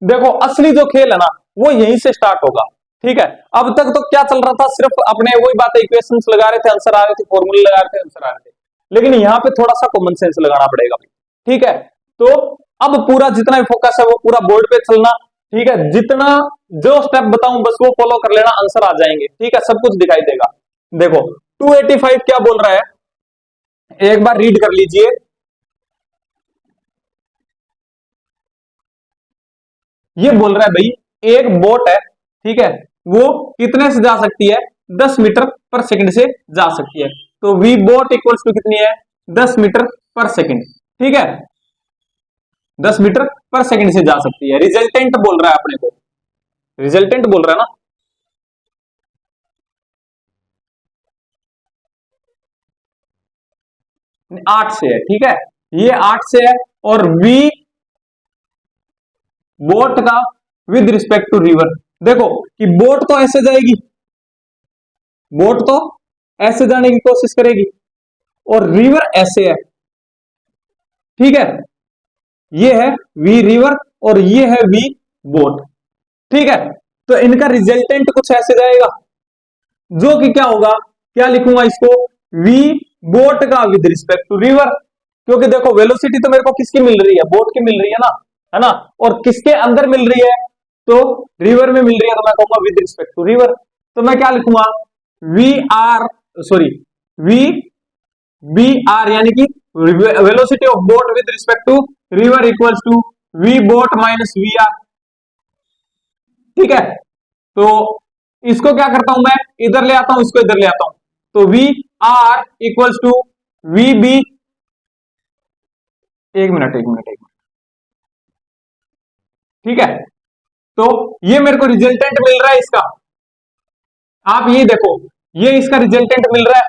देखो असली जो खेल है ना वो यहीं से स्टार्ट होगा, ठीक है, अब तक तो क्या चल रहा था, सिर्फ अपने वही बात इक्वेशंस लगा रहे थे, आंसर आ रहे थे, फॉर्मूले लगा रहे थे, आंसर आ रहे थे, लेकिन यहाँ पे थोड़ा सा कॉमन सेंस लगाना पड़ेगा भाई, ठीक है, तो अब पूरा जितना भी फोकस है वो पूरा बोर्ड पे चलना, ठीक है, जितना जो स्टेप बताऊं बस वो फॉलो कर लेना, आंसर आ जाएंगे, ठीक है, सब कुछ दिखाई देगा। देखो 285 क्या बोल रहा है, एक बार रीड कर लीजिए, ये बोल रहा है भाई एक बोट है, ठीक है, वो कितने से जा सकती है, 10 मीटर पर सेकंड से जा सकती है, तो वी बोट इक्वल्स टू कितनी है, 10 मीटर पर सेकंड, ठीक है, 10 मीटर पर सेकंड से जा सकती है। रिजल्टेंट बोल रहा है अपने को, रिजल्टेंट बोल रहा है ना। आठ से है, ठीक है, ये 8 से है। और v बोट का विद रिस्पेक्ट टू रिवर, देखो कि बोट तो ऐसे जाएगी, बोट तो ऐसे जाने की कोशिश करेगी और रिवर ऐसे है, ठीक है, ये है वी रिवर और ये है वी बोट, ठीक है। तो इनका रिजल्टेंट कुछ ऐसे जाएगा, जो कि क्या होगा, क्या लिखूंगा इसको, वी बोट का विद रिस्पेक्ट टू रिवर, क्योंकि देखो वेलोसिटी तो मेरे को किसकी मिल रही है, बोट की मिल रही है ना, और किसके अंदर मिल रही है, तो रिवर में मिल रही है, तो मैं कहूंगा विद रिस्पेक्ट टू रिवर। तो मैं क्या लिखूंगा, V R sorry V B R, यानी कि velocity of boat with respect to river equals to V boat minus we R, ठीक है। तो इसको क्या करता हूं मैं, इधर ले आता हूं, इसको इधर ले आता हूं, तो V R equals to V B, एक मिनट, ठीक है। तो ये मेरे को रिजल्टेंट मिल रहा है इसका, आप ये देखो, ये इसका रिजल्टेंट मिल रहा है,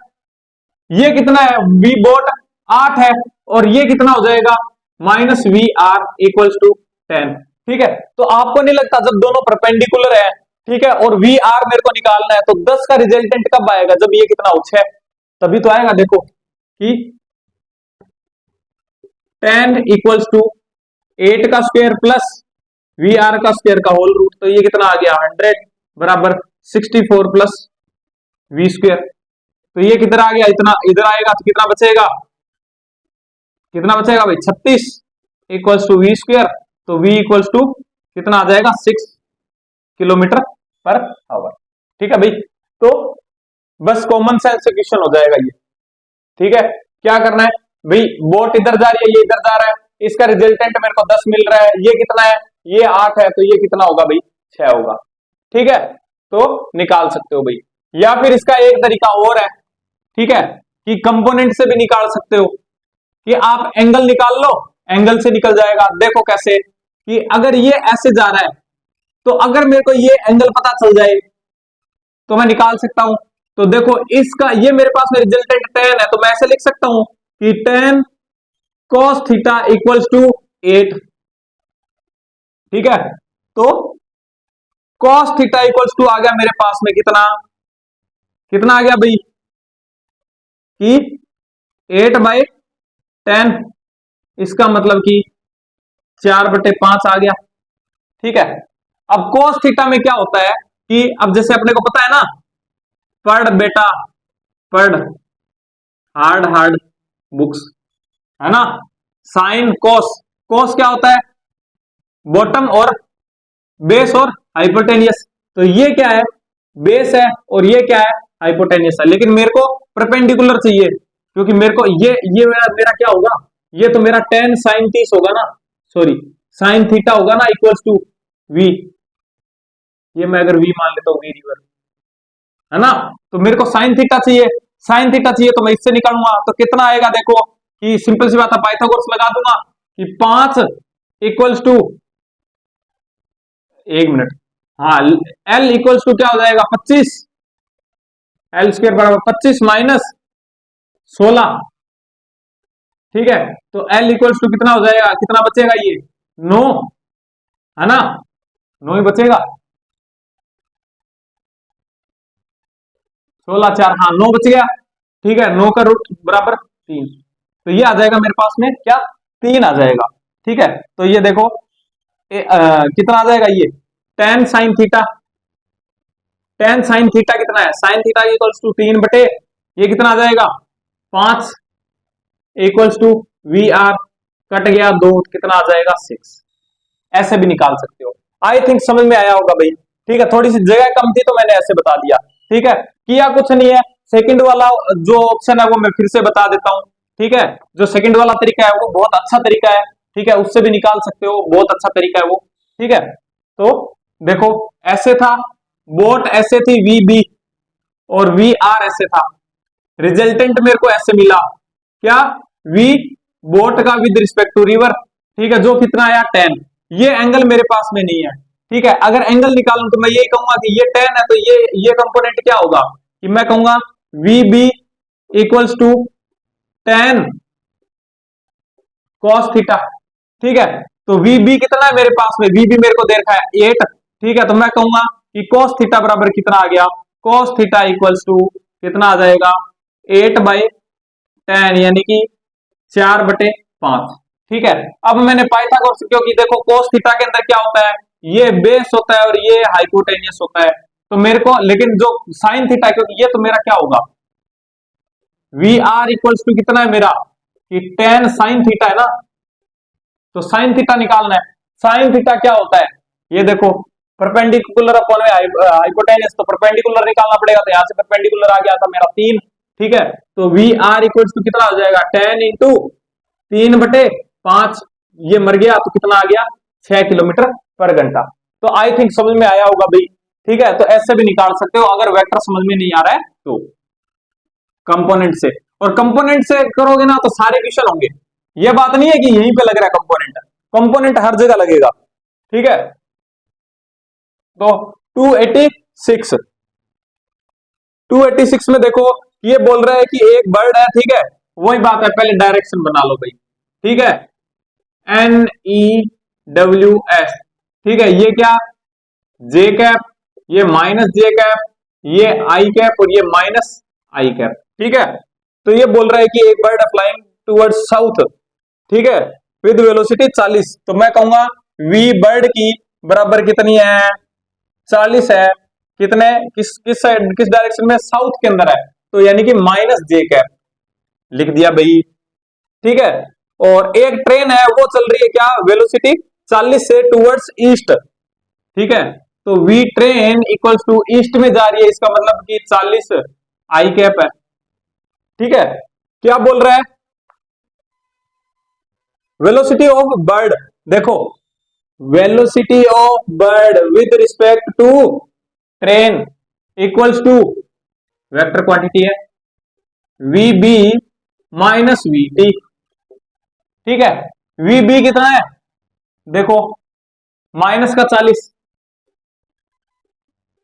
ये कितना है, वी बोट 8 है, और ये कितना हो जाएगा, minus we R equals to 10, ठीक है। तो आपको नहीं लगता जब दोनों परपेंडिकुलर है, ठीक है, और वी आर मेरे को निकालना है, तो 10 का रिजल्टेंट कब आएगा, जब ये कितना हो 6, तभी तो आएगा। देखो कि 10 इक्वल्स टू 8 का स्क्वायर प्लस वी आर का स्क्वायर का होल रूट, तो ये कितना आ गया 100 बराबर 64 प्लस वी स्क्वायर, तो ये किधर आ गया, इतना इधर आएगा, तो कितना बचेगा, कितना बचेगा भाई 36 इक्वल्स टू वी स्क्वायर, तो वी इक्वल्स टू कितना आ जाएगा 6 किलोमीटर पर आवर, ठीक है भाई। तो बस कॉमन सेंस से क्वेश्चन हो जाएगा ये, ठीक है। क्या करना है भाई, बोट इधर जा रही है, ये इधर जा रहा है, इसका रिजल्टेंट मेरे को 10 मिल रहा है, ये कितना है, ये 8 है, तो ये कितना होगा भाई 6 होगा, ठीक है। तो निकाल सकते हो भाई, या फिर इसका एक तरीका और है, ठीक है, कि कंपोनेंट से भी निकाल सकते हो, कि आप एंगल निकाल लो, एंगल से निकल जाएगा। देखो कैसे, कि अगर ये ऐसे जा रहा है, तो अगर मेरे को ये एंगल पता चल जाए तो मैं निकाल सकता हूं। तो देखो इसका, ये मेरे पास में रिजल्टेंट 10 है, तो मैं ऐसे लिख सकता हूं कि 10 cos थीटा इक्वल्स टू 8, ठीक है। तो cos थीटा इक्वल्स टू आ गया मेरे पास में कितना, कितना आ गया भाई, कि 8/10, इसका मतलब कि 4/5 आ गया, ठीक है। अब cos थीटा में क्या होता है कि अब जैसे अपने को पता है ना, पढ़ बेटा पढ़, हार्ड बुक्स, है ना, साइन कॉस, कॉस क्या होता है, बॉटम और बेस और हाइपोटेनियस, तो ये क्या है, बेस है, और ये क्या है, हाइपोटेनियस है, लेकिन मेरे को परपेंडिकुलर चाहिए, क्योंकि मेरे को ये मेरा क्या होगा, ये तो मेरा 10 साइन 30 होगा ना, सॉरी साइन थीटा होगा ना, इक्वल्स टू वी, ये मैं अगर वी मान लेता हूं, वी रिवर, है ना, तो मेरे को साइन थीटा चाहिए, साइन थीटा चाहिए, तो मैं इससे निकालूंगा, तो कितना आएगा, देखो कि सिंपल सी बात है, पाइथागोरस लगा दूंगा कि 5 इक्वल्स टू, एक मिनट, हाँ, एल इक्वल्स टू क्या हो जाएगा 25, एल स्क्वायर बराबर 25 माइनस 16, ठीक है। तो एल इक्वल्स टू कितना हो जाएगा, कितना बचेगा, ये 9, है ना, 9 ही बचेगा, 16 4, हाँ 9 बच गया, ठीक है, 9 का रूट बराबर 3, तो ये आ जाएगा मेरे पास में क्या, 3 आ जाएगा, ठीक है। तो ये देखो कितना आ जाएगा, ये 10 साइन थीटा, 10 साइन थीटा कितना है, साइन थीटा इक्वल्स टू 3 बटे, ये कितना आ जाएगा 5 equals to we R, cut गया 2, कितना आ जाएगा 6, ऐसे भी निकाल सकते हो। आई थिंक समझ में आया होगा भाई, ठीक है, थोड़ी सी जगह कम थी तो मैंने ऐसे बता दिया, ठीक है। किया कुछ नहीं है, सेकंड वाला जो ऑप्शन है वो मैं फिर से बता देता हूं, ठीक है, जो सेकंड वाला तरीका है वो बहुत अच्छा तरीका है, ठीक है, उससे भी निकाल सकते हो, बहुत अच्छा तरीका है वो, ठीक है। तो देखो ऐसे था, बोट ऐसे थी वी बी, और वी आर ऐसे था, रिजल्टेंट मेरे को ऐसे मिला, क्या, वी बोट का विद रिस्पेक्ट टू रिवर, ठीक है, जो कितना आया 10। ये एंगल मेरे पास में नहीं है, ठीक है। अगर एंगल निकालूं तो मैं यही कहूंगा कि ये 10 है, तो ये कंपोनेंट क्या होगा कि मैं कहूंगा V B equals to 10 cos theta, ठीक है। तो वी बी कितना है मेरे पास में, वी बी मेरे को दे रखा है 8, ठीक है। तो मैं कहूंगा कि कॉस थीटा बराबर कितना आ गया, कॉस थीटा इक्वल्स टू कितना आ जाएगा 8/10, यानी कि 4/5, ठीक है। अब मैंने पाइथागोरस, क्योंकि देखो cos थीटा के अंदर क्या होता है, ये बेस होता है और ये हाइपोटेनियस होता है, तो मेरे को, लेकिन जो साइन थीटा, क्योंकि ये तो मेरा क्या होगा वी आर इक्वल्स टू कितना है मेरा कि 10 साइन थीटा है ना, तो साइन थीटा निकालना है। साइन थीटा क्या होता है, ये देखो परपेंडिकुलर अपॉन हाइपोटेनियस, तो परपेंडिकुलर निकालना पड़ेगा, तो यहां से परपेंडिकुलर आ गया था मेरा 3, ठीक है। तो वी आर इक्वल्स टू कितना हो जाएगा 10 इंटू 3/5, ये मर गया तो कितना आ गया 6 किलोमीटर पर घंटा। तो आई थिंक समझ में आया होगा भाई, ठीक है। तो ऐसे भी निकाल सकते हो अगर वेक्टर समझ में नहीं आ रहा है तो, कंपोनेंट से। और कंपोनेंट से करोगे ना तो सारे क्वेश्चन होंगे, ये बात नहीं है कि यहीं पे लग रहा है कंपोनेंट, कंपोनेंट हर जगह लगेगा, ठीक है। तो 286 में देखो ये बोल रहा है कि एक बर्ड है, ठीक है। वही बात है, पहले डायरेक्शन बना लो भाई, ठीक है। NEWS, ठीक है। ये क्या जे कैप, ये माइनस जे कैप, ये आई कैप और ये माइनस आई कैप, ठीक है। तो ये बोल रहा है कि एक बर्ड फ्लाइंग टुवर्ड्स साउथ, ठीक है, विद वेलोसिटी 40, तो मैं कहूंगा वी बर्ड की बराबर कितनी है 40 है, कितने किस साइड, किस डायरेक्शन में, साउथ के अंदर है, तो यानी कि माइनस जे कैप लिख दिया भाई, ठीक है। और एक ट्रेन है वो चल रही है क्या वेलोसिटी 40 से टुवर्ड्स ईस्ट, ठीक है। तो V train equals to east में जा रही है, इसका मतलब कि 40 आई कैप है, ठीक है। क्या बोल रहा है वेलोसिटी ऑफ बर्ड, देखो velocity of bird with respect to train equals to vector quantity है v b minus v t, ठीक है। वी बी कितना है देखो माइनस का 40,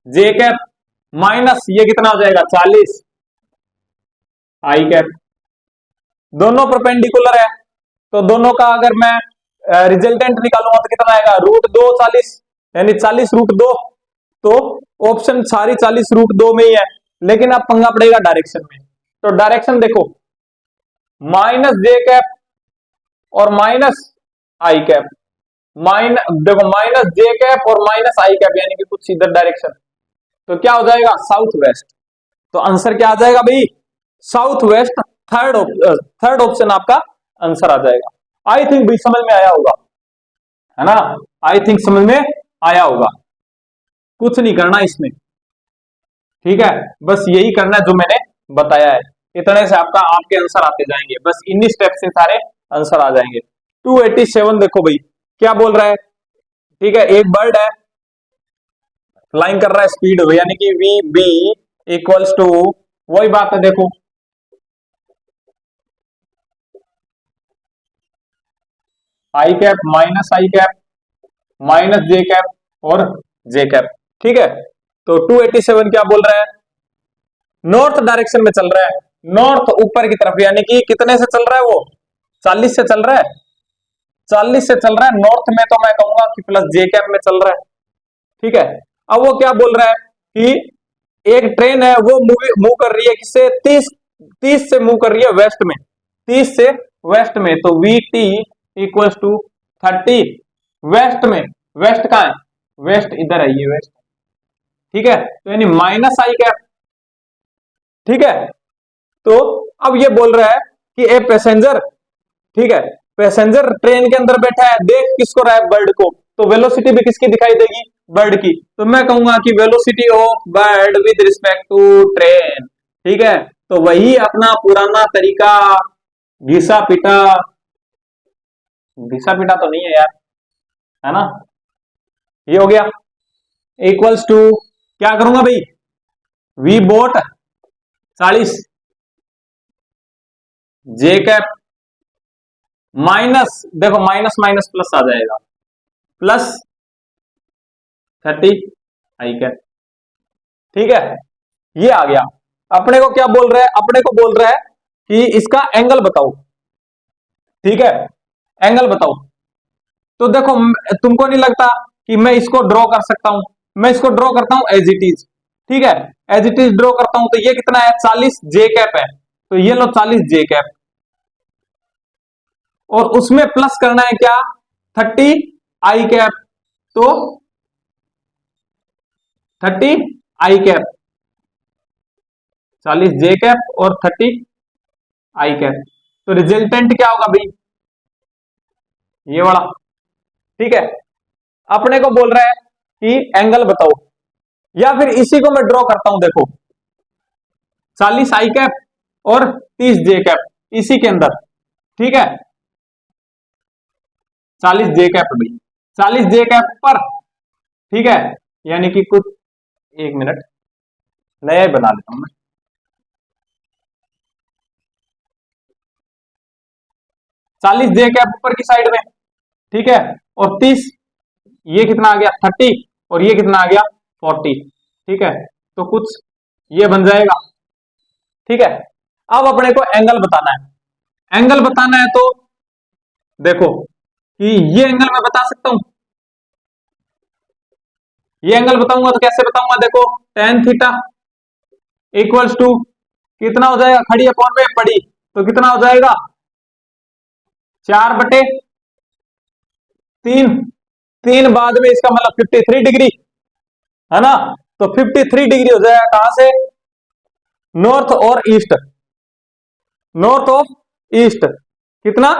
जे कैप माइनस ये कितना हो जाएगा 40 आई कैप, दोनों परपेंडिकुलर है, तो दोनों का अगर मैं रिजल्टेंट निकालूंगा तो कितना आएगा √2 40, यानी 40√2, तो ऑप्शन सारी 40√2 में ही है, लेकिन अब पंगा पड़ेगा डायरेक्शन में। तो डायरेक्शन देखो माइनस जे कैप और माइनस आई कैप, देखो माइनस जे कैप और माइनस आई कैप, यानी कि कुछ इधर डायरेक्शन, तो क्या हो जाएगा साउथ वेस्ट। तो आंसर क्या आ जाएगा भाई साउथ वेस्ट, थर्ड ऑप्शन आपका आंसर आ जाएगा। आई थिंक भाई समझ में आया होगा, है ना, आई थिंक समझ में आया होगा। कुछ नहीं करना इसमें, ठीक है, बस यही करना है जो मैंने बताया है, इतने से आपके आंसर आते जाएंगे, बस इन्हीं स्टेप से सारे आंसर आ जाएंगे। 287 देखो भाई क्या बोल रहा है, ठीक है। एक बर्ड है फ्लाइंग कर रहा है स्पीड, यानी कि वी बी इक्वल्स टू, वही बात है देखो आई cap minus I cap minus J cap और जे कैप, ठीक है। तो 287 क्या बोल रहा है नॉर्थ डायरेक्शन में चल रहा है, नॉर्थ ऊपर की तरफ, यानी कि कितने से चल रहा है वो 40 से चल रहा है, 40 से चल रहा है नॉर्थ में, तो मैं कहूंगा कि प्लस जे कैप में चल रहा है, ठीक है। अब वो क्या बोल रहा है कि एक ट्रेन है वो मूव कर रही है किससे 30 से मूव कर रही है वेस्ट में, 30 से वेस्ट में, तो V T equals to 30 west में, वेस्ट कहां है वेस्ट इधर है ये वेस्ट, ठीक है। तो यानी माइनस आई कैप, ठीक है। तो अब ये बोल रहा है कि ए पैसेंजर, ठीक है, पैसेंजर ट्रेन के अंदर बैठा है, देख किसको रहा है बर्ड को, तो वेलोसिटी भी किसकी दिखाई देगी बर्ड की, तो मैं कहूंगा कि velocity of bird with respect to train, ठीक है। तो वही अपना पुराना तरीका, घिसा पिटा, घिसा पिटा तो नहीं है यार, है ना, ये हो गया इक्वल्स टू, क्या करूंगा भाई V boat 40 J cap minus, देखो माइनस माइनस प्लस आ जाएगा, प्लस 30 आई कैप। ठीक है, ये आ गया। अपने को क्या बोल रहा है, अपने को बोल रहा है कि इसका एंगल बताओ। ठीक है, एंगल बताओ। तो देखो तुमको नहीं लगता कि मैं इसको ड्रॉ कर सकता हूं? मैं इसको ड्रॉ करता हूं एज इट इज। ठीक है, एज इट इज ड्रॉ करता हूं। तो ये कितना है, 40 जे कैप है। तो ये लो 40 जे कैप, और उसमें प्लस करना है क्या, 30 आई कैप। तो 30 आई कैप, 40 जे कैप और 30 आई कैप। तो रिजल्टेंट क्या होगा भाई, ये वाला। ठीक है, अपने को बोल रहा है कि एंगल बताओ, या फिर इसी को मैं ड्रॉ करता हूं। देखो 40 आई कैप और 30 जे कैप इसी के अंदर। ठीक है, 40 जे कैप भाई, 40 जे कैप पर। ठीक है, यानी कि कुछ, एक मिनट नया ही बना लेता हूं मैं। 40 जे कैप ऊपर की साइड में। ठीक है, और 30, ये कितना आ गया 30, और ये कितना आ गया 40। ठीक है, तो कुछ ये बन जाएगा। ठीक है, अब अपने को एंगल बताना है। एंगल बताना है तो देखो कि ये एंगल मैं बता सकता हूं। ये एंगल बताऊंगा तो कैसे बताऊंगा, देखो tan थीटा इक्वल्स टू कितना हो जाएगा, खड़ी अपॉन में पड़ी, तो कितना हो जाएगा 4/3। 3 बाद में इसका मतलब 53 डिग्री है ना। तो 53 डिग्री हो जाएगा कहां से, नॉर्थ और ईस्ट, नॉर्थ ऑफ ईस्ट। कितना,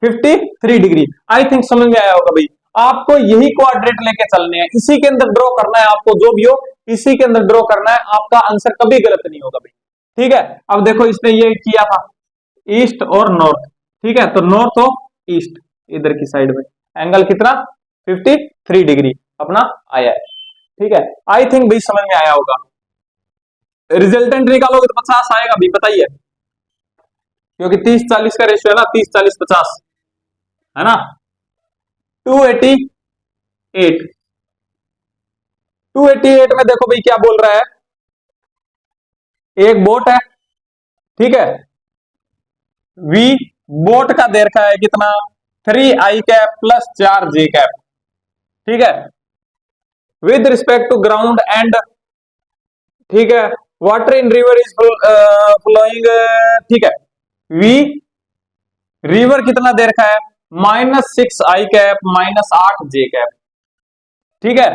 53 डिग्री। आई थिंक समझ में आया होगा भाई। आपको यही क्वाड्रेंट लेके चलने हैं, इसी के अंदर ड्रॉ करना है आपको, जो भी हो इसी के अंदर ड्रॉ करना है, आपका आंसर कभी गलत नहीं होगा भाई। ठीक है, अब देखो इसने ये किया था ईस्ट और नॉर्थ। ठीक है, तो नॉर्थ ऑफ ईस्ट इधर की साइड में एंगल कितना, 53 डिग्री अपना आया है। ठीक है, आई थिंक भाई समझ में आया होगा। रिजल्टेंट निकालोगे तो 50 आएगा भाई, बताइए, क्योंकि 30-40 का रेशियो है ना, 30-40-50 है ना। 288, 288 में देखो भाई क्या बोल रहा है, एक बोट है। ठीक है, वी बोट का दे रखा है कितना, 3 I cap plus 4 J cap. ठीक है, with respect to ground and, ठीक है, water in river is flowing. ठीक है, वी रिवर कितना दे रखा है, -6 आई कैप -8 जे कैप। ठीक है,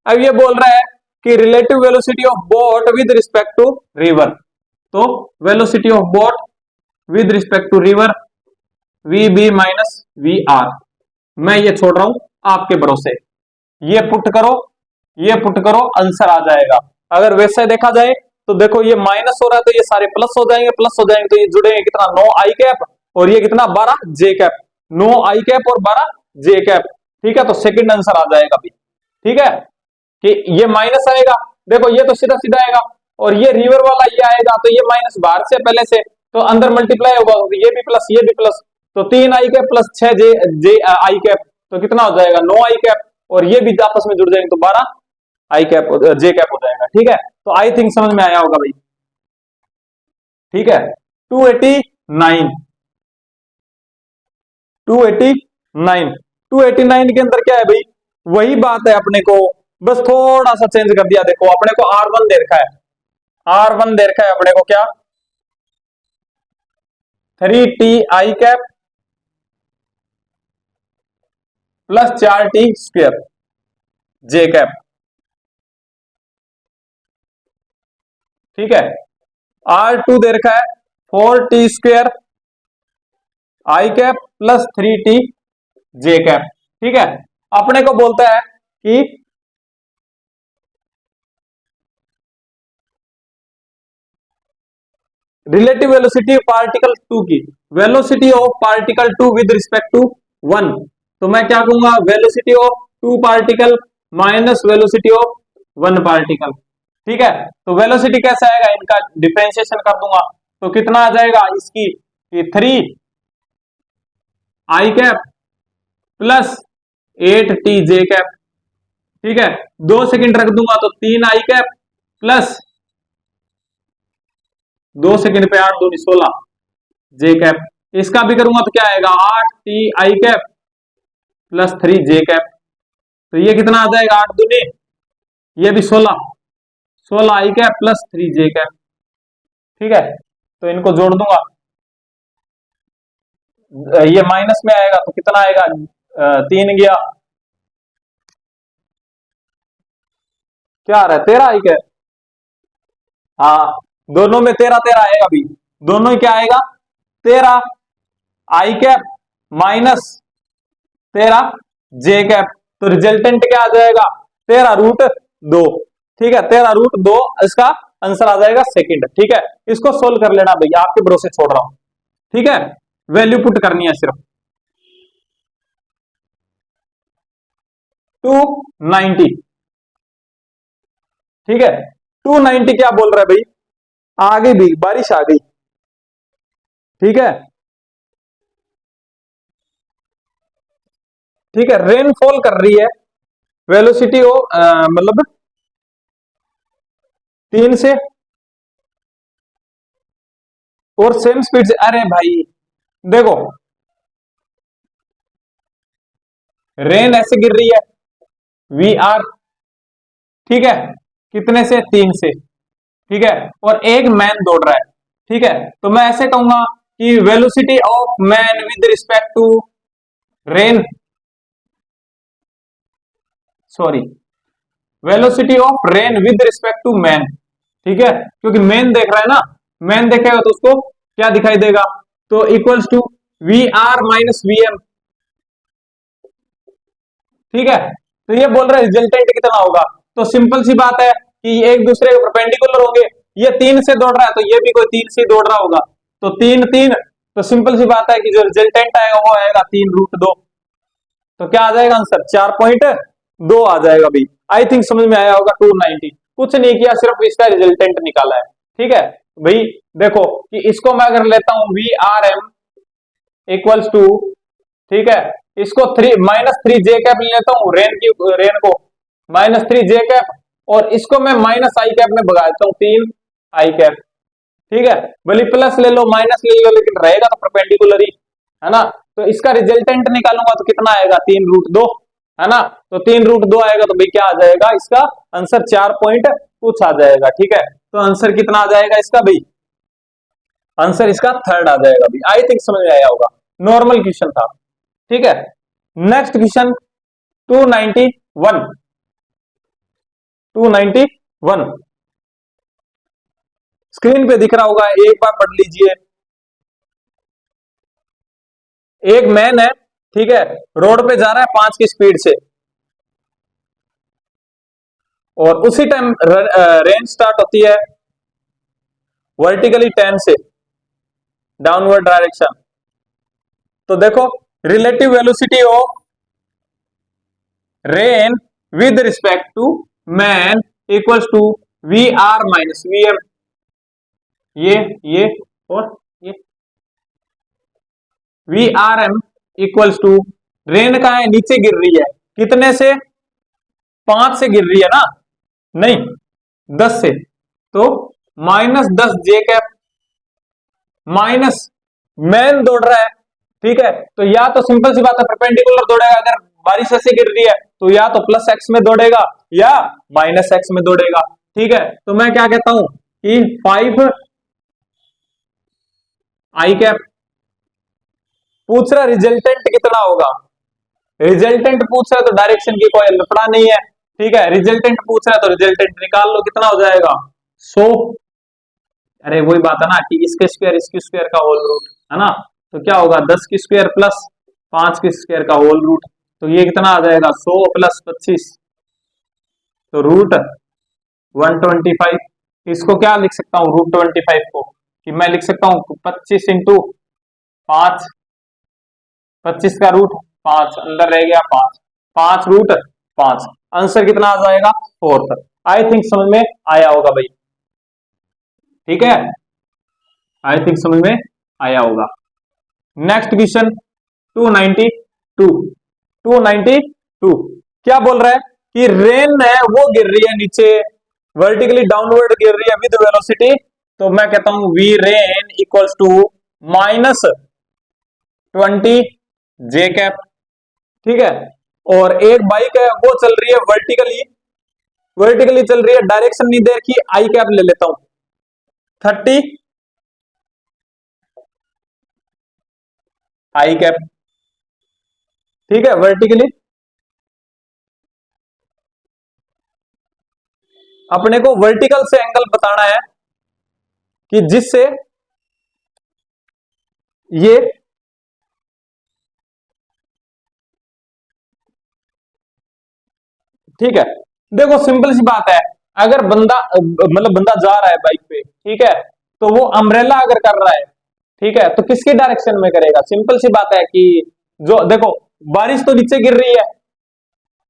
अब ये बोल रहा है कि relative velocity of boat with respect to river. तो velocity of boat with respect to river, v b minus we r. मैं ये छोड़ रहा हूं आपके भरोसे, ये पुट करो, ये पुट करो, आंसर आ जाएगा। अगर वैसे देखा जाए तो देखो ये माइनस हो रहा है तो ये सारे प्लस हो जाएंगे, प्लस हो जाएंगे तो ये जुड़ेंगे कितना, 9 आई कैप, और ये कितना 12 जे कैप। 9 आई कैप और 12 जे कैप। ठीक है, तो सेकंड आंसर आ जाएगा भी। ठीक है, कि ये माइनस आएगा, देखो ये तो सीधा सीधा आएगा, और ये रिवर वाला ये आएगा, तो ये माइनस बाहर से पहले से, तो अंदर मल्टीप्लाई होगा, तो ये भी प्लस ये भी प्लस, तो 3 I cap plus 6 J J I cap, तो कितना हो जाएगा 9 आई कैप, और ये भी आपस में जुड़ जाएंगे तो 12 आई कैप जे कैप हो जाएगा। ठीक है, तो आई थिंक समझ में आया होगा भाई। ठीक है, 289, 289, 289 के अंदर क्या है भाई, वही बात है अपने को, बस थोड़ा सा चेंज कर दिया। देखो अपने को R1 दे रखा है, R1 दे रखा है अपने को क्या, 3T आई कैप प्लस 4T स्क्वायर जे कैप। ठीक है, R2 दे रखा है 4T स्क्वायर आई कैप प्लस 3T जे कैप। ठीक है, अपने को बोलता है कि रिलेटिव वेलोसिटी पार्टिकल 2 की, velocity of particle 2 with respect to 1। तो मैं क्या कहूंगा, velocity of 2 particle minus velocity of 1 particle. ठीक है, तो वेलोसिटी कैसे आएगा, इनका डिफरेंशिएशन कर दूंगा, तो कितना आ जाएगा इसकी 3 I cap plus 8 T J cap. ठीक है, 2 सेकंड रख दूंगा तो 3 आई कैप प्लस 2 सेकंड पे 8 दूनी 16 जे कैप। इसका भी करूंगा तो क्या आएगा, 8 T I cap plus 3 J cap. तो ये कितना आ जाएगा, 8 दूनी, ये भी 16 आई कैप प्लस 3 जे कैप। ठीक है, तो इनको जोड़ दूंगा, ये माइनस में आएगा तो कितना आएगा, 3 गया, क्या आ रहा है, 13 आई कैप। हाँ, दोनों में 13 13 आएगा भी, दोनों ही क्या आएगा, 13 आई कैप माइनस 13 जे कैप। तो रिजल्टेंट क्या आ जाएगा, 13√2। ठीक है, 13√2 इसका आंसर आ जाएगा सेकंड। ठीक है, इसको सोल्व कर लेना भैया, आपके भरोसे छोड़ रहा हूं। ठीक है, वैल्यू पुट करनी है सिर्फ। 290। ठीक है, 290 क्या बोल रहा है भाई, आ गई भी, बारिश आ गई। ठीक है, ठीक है, रेनफॉल कर रही है, वेलोसिटी हो मतलब 3 से और सेम स्पीड से। अरे भाई देखो, रेन ऐसे गिर रही है, वी आर, ठीक है, कितने से, 3 से। ठीक है, और एक मैन दौड़ रहा है। ठीक है, तो मैं ऐसे कहूंगा कि velocity of man with respect to rain, sorry, velocity of rain with respect to man. ठीक है, क्योंकि मैन देख रहा है ना, मैन देखेगा तो उसको क्या दिखाई देगा, तो equals to we are minus we M. ठीक है, तो ये बोल रहे हैं रिजल्टेंट कितना होगा, तो सिंपल सी बात है कि एक दूसरे के परपेंडिकुलर होंगे। ये 3 से दौड़ रहा है तो ये भी कोई 3 से दौड़ रहा होगा, तो 3 3, तो सिंपल सी बात है कि जो रिजल्टेंट आएगा वो आएगा 3√2। तो क्या आ जाएगा आंसर, 4.2 आ जाएगा भाई। आई थिंक समझ में आया होगा। 290 कुछ नहीं किया, सिर्फ इसका रिजल्टेंट निकाला है। ठीक है भाई, देखो कि इसको मैं अगर लेता हूं V R M equals to, ठीक है, इसको -3 जे कैप लेता हूं, रेन को -3 जे कैप, और इसको मैं -आई कैप में भगा देता हूं, 3 आई कैप। ठीक है, भले प्लस ले लो माइनस ले लो, लेकिन रहेगा तो परपेंडिकुलर ही, है ना। तो इसका रिजल्टेंट निकालूंगा तो कितना आएगा, 3√2, है ना। तो 3√2 आएगा तो भाई क्या आ जाएगा, इसका आंसर 4 पॉइंट कुछ आ जाएगा। ठीक है, तो आंसर कितना आ जाएगा इसका भाई, आंसर इसका थर्ड आ जाएगा भाई। आई थिंक समझ में आया होगा, नॉर्मल क्वेश्चन था। ठीक है, नेक्स्ट क्वेश्चन 291। 291 स्क्रीन पे दिख रहा होगा, एक बार पढ़ लीजिए। एक मैन है, ठीक है, रोड पे जा रहा है 5 की स्पीड से, और उसी टाइम रेन स्टार्ट होती है वर्टिकली 10 से डाउनवर्ड डायरेक्शन। तो देखो, relative velocity of rain with respect to man equals to we are minus we M. ये और ये V R M equals to, rain का है नीचे गिर रही है, कितने से, 5 से गिर रही है ना, नहीं 10 से, तो -10 जे कैप माइनस मैन दौड़ रहा है। ठीक है, तो या तो सिंपल सी बात है परपेंडिकुलर दौड़ेगा, अगर बारिश ऐसे गिर रही है तो या तो +x में दौड़ेगा या -x में दौड़ेगा। ठीक है, तो मैं क्या कहता हूं कि 5 आई कैप। पूछ रहा रिजल्टेंट कितना होगा, रिजल्टेंट पूछ रहा है तो डायरेक्शन की कोई लफड़ा नहीं है। ठीक है, रिजल्टेंट पूछ रहा है तो रिजल्टेंट निकाल लो, कितना हो जाएगा 100। अरे वही बात है ना कि इसके स्क्वायर इसकी स्क्वायर का होल रूट, है ना। तो क्या होगा, 10 की स्क्वायर प्लस 5 की स्क्वायर का होल रूट, तो ये कितना आ जाएगा, 100 + 25, तो √125। इसको क्या लिख सकता हूँ, √25 को कि मैं लिख सकता हूँ 25 × 5, 25 का रूट 5, अंदर रह गया 5, 5√5। आंसर कितना आ जाएगा, 4। आई थिंक समझ में आया होगा भाई। ठीक है, आई थिंक समझ में आया होगा। नेक्स्ट क्वेश्चन 292 292 क्या बोल रहा है कि रेन है वो गिर रही है नीचे, वर्टिकली डाउनवर्ड गिर रही है विद वेलोसिटी, तो मैं कहता हूं V rain equals to -20 J cap. ठीक है, और एक बाइक है वो चल रही है वर्टिकली, वर्टिकली चल रही है, डायरेक्शन नहीं दे रखी, आई कैप ले लेता हूं 30 आई कैप। ठीक है, वर्टिकली अपने को वर्टिकल से एंगल बताना है कि जिससे ये ठीक है, देखो सिंपल सी बात है, अगर बंदा मतलब बंदा जा रहा है बाइक पे, ठीक है, तो वो अम्ब्रेला अगर कर रहा है, ठीक है, तो किसकी डायरेक्शन में करेगा? सिंपल सी बात है कि जो देखो बारिश तो नीचे गिर रही है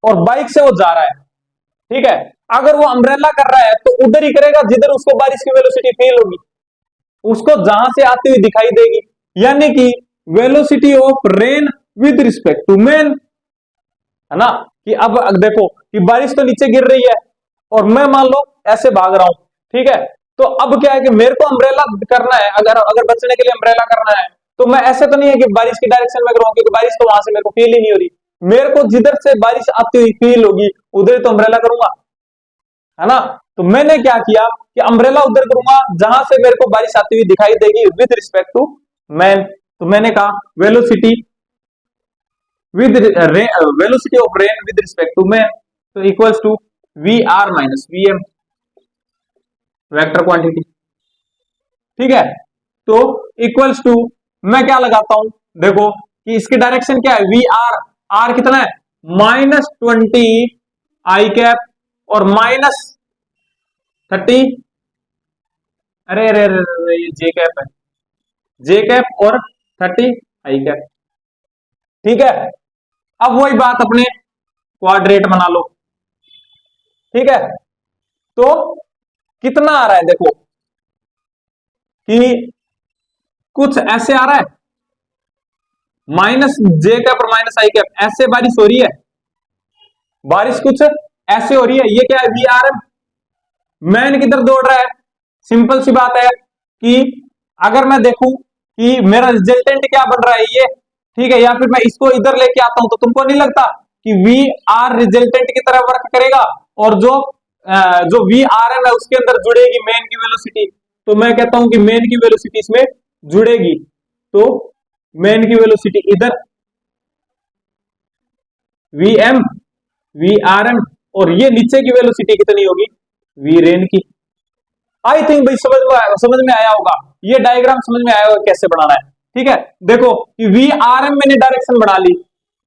और बाइक से वो जा रहा है, ठीक है, अगर वो अम्ब्रेला कर रहा है तो उधर ही करेगा जिधर उसको बारिश की वेलोसिटी फील होगी, उसको जहां से आती हुई दिखाई देगी, यानी कि velocity of rain with respect to man, है ना, कि अब देखो कि बारिश तो नीचे गिर रही है और मैं मान लो ऐसे भाग रहा हूं, ठीक है, तो अब क्या है कि मेरे को अम्ब्रेला करना है, अगर अगर बचने के लिए अम्ब्रेला करना है, तो मैं ऐसे तो नहीं है कि बारिश की डायरेक्शन में करूं, क्योंकि बारिश तो वहां से मेरे को फील ही नहीं हो रही, मेरे को जिधर से बारिश आती हुई फील होगी उधर तो अम्ब्रेला करूंगा, है ना। तो मैंने क्या किया कि अम्ब्रेला उधर करूंगा जहां से मेरे को बारिश आती हुई दिखाई देगी विद रिस्पेक्ट टू मैन, तो मैंने कहा velocity with velocity of rain with respect to man, तो equals to we are minus V M, vector quantity. ठीक है, तो इक्वल्स टू मैं क्या लगाता हूं, देखो कि इसकी डायरेक्शन क्या है, वी आर, आर कितना है -20 आई कैप और -30, अरे अरे अरे अरे, ये जे कैप है, जे कैप और 30 आई कैप। ठीक है, अब वही बात अपने क्वाड्रेट बना लो। ठीक है, तो कितना आ रहा है, देखो कि कुछ ऐसे आ रहा है -जे कैप और -आई कैप, ऐसे बारिश हो रही है, बारिश कुछ ऐसे हो रही है, ये क्या है वी आर एम, मैन किधर दौड़ रहा है, सिंपल सी बात है कि अगर मैं देखूं कि मेरा रिजल्टेंट क्या बन रहा है ये, ठीक है, या फिर मैं इसको इधर लेके आता हूं, तो तुमको नहीं लगता कि वी आर रिजल्टेंट की तरह वर्क करेगा और जो वी आर एम है उसके अंदर जुड़ेगी मेन की वेलोसिटी, तो मैं कहता हूं कि मेन की वेलोसिटी इसमें जुड़ेगी, तो मेन की वेलोसिटी इधर V M V R M, और ये नीचे की वेलोसिटी कितनी होगी वी रेन की। आई थिंक भाई समझ में आया होगा, ये डायग्राम समझ में आया होगा कैसे बनाना है। ठीक है, देखो कि वी आर एम मैंने डायरेक्शन बना ली,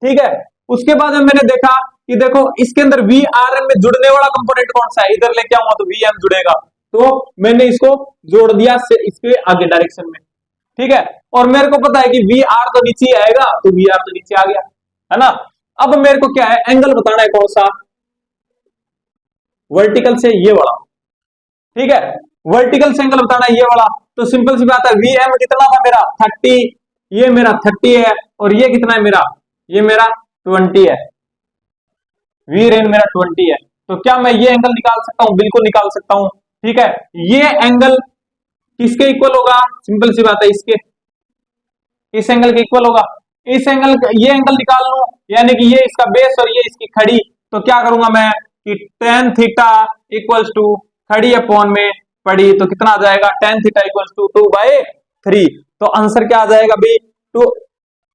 ठीक है, उसके बाद मैंने देखा कि देखो इसके अंदर वी आर एम में जुड़ने वाला कंपोनेंट कौन सा है, इधर लेके आऊंगा तो वी एम जुड़ेगा, तो मैंने इसको जोड़ दिया इसके आगे डायरेक्शन में। ठीक है, और मेरे को पता है कि वी आर तो नीचे ही आएगा, तो वी आर तो नीचे आ गया, है ना। अब मेरे को क्या है, एंगल बताना है कौन सा, वर्टिकल से ये वाला। ठीक है, वर्टिकल से एंगल बताना है ये वाला, तो सिंपल सी बात है वी एम कितना था मेरा 30, ये मेरा 30 है, और ये कितना है मेरा, ये मेरा 20 है, वी रेन मेरा 20 है, तो क्या मैं ये एंगल निकाल सकता हूं? बिल्कुल निकाल सकता हूं। ठीक है, ये एंगल किसके इक्वल होगा, सिंपल सी बात है इसके, इस एंगल के इक्वल होगा, इस एंगल, ये एंगल निकाल लूं, यानी कि ये इसका बेस और ये इसकी खड़ी, तो क्या करूंगा मैं कि tan थीटा इक्वल्स टू खड़ी अपॉन में पड़ी, तो कितना आ जाएगा tan थीटा इक्वल्स टू 2/3, तो आंसर क्या आ जाएगा भाई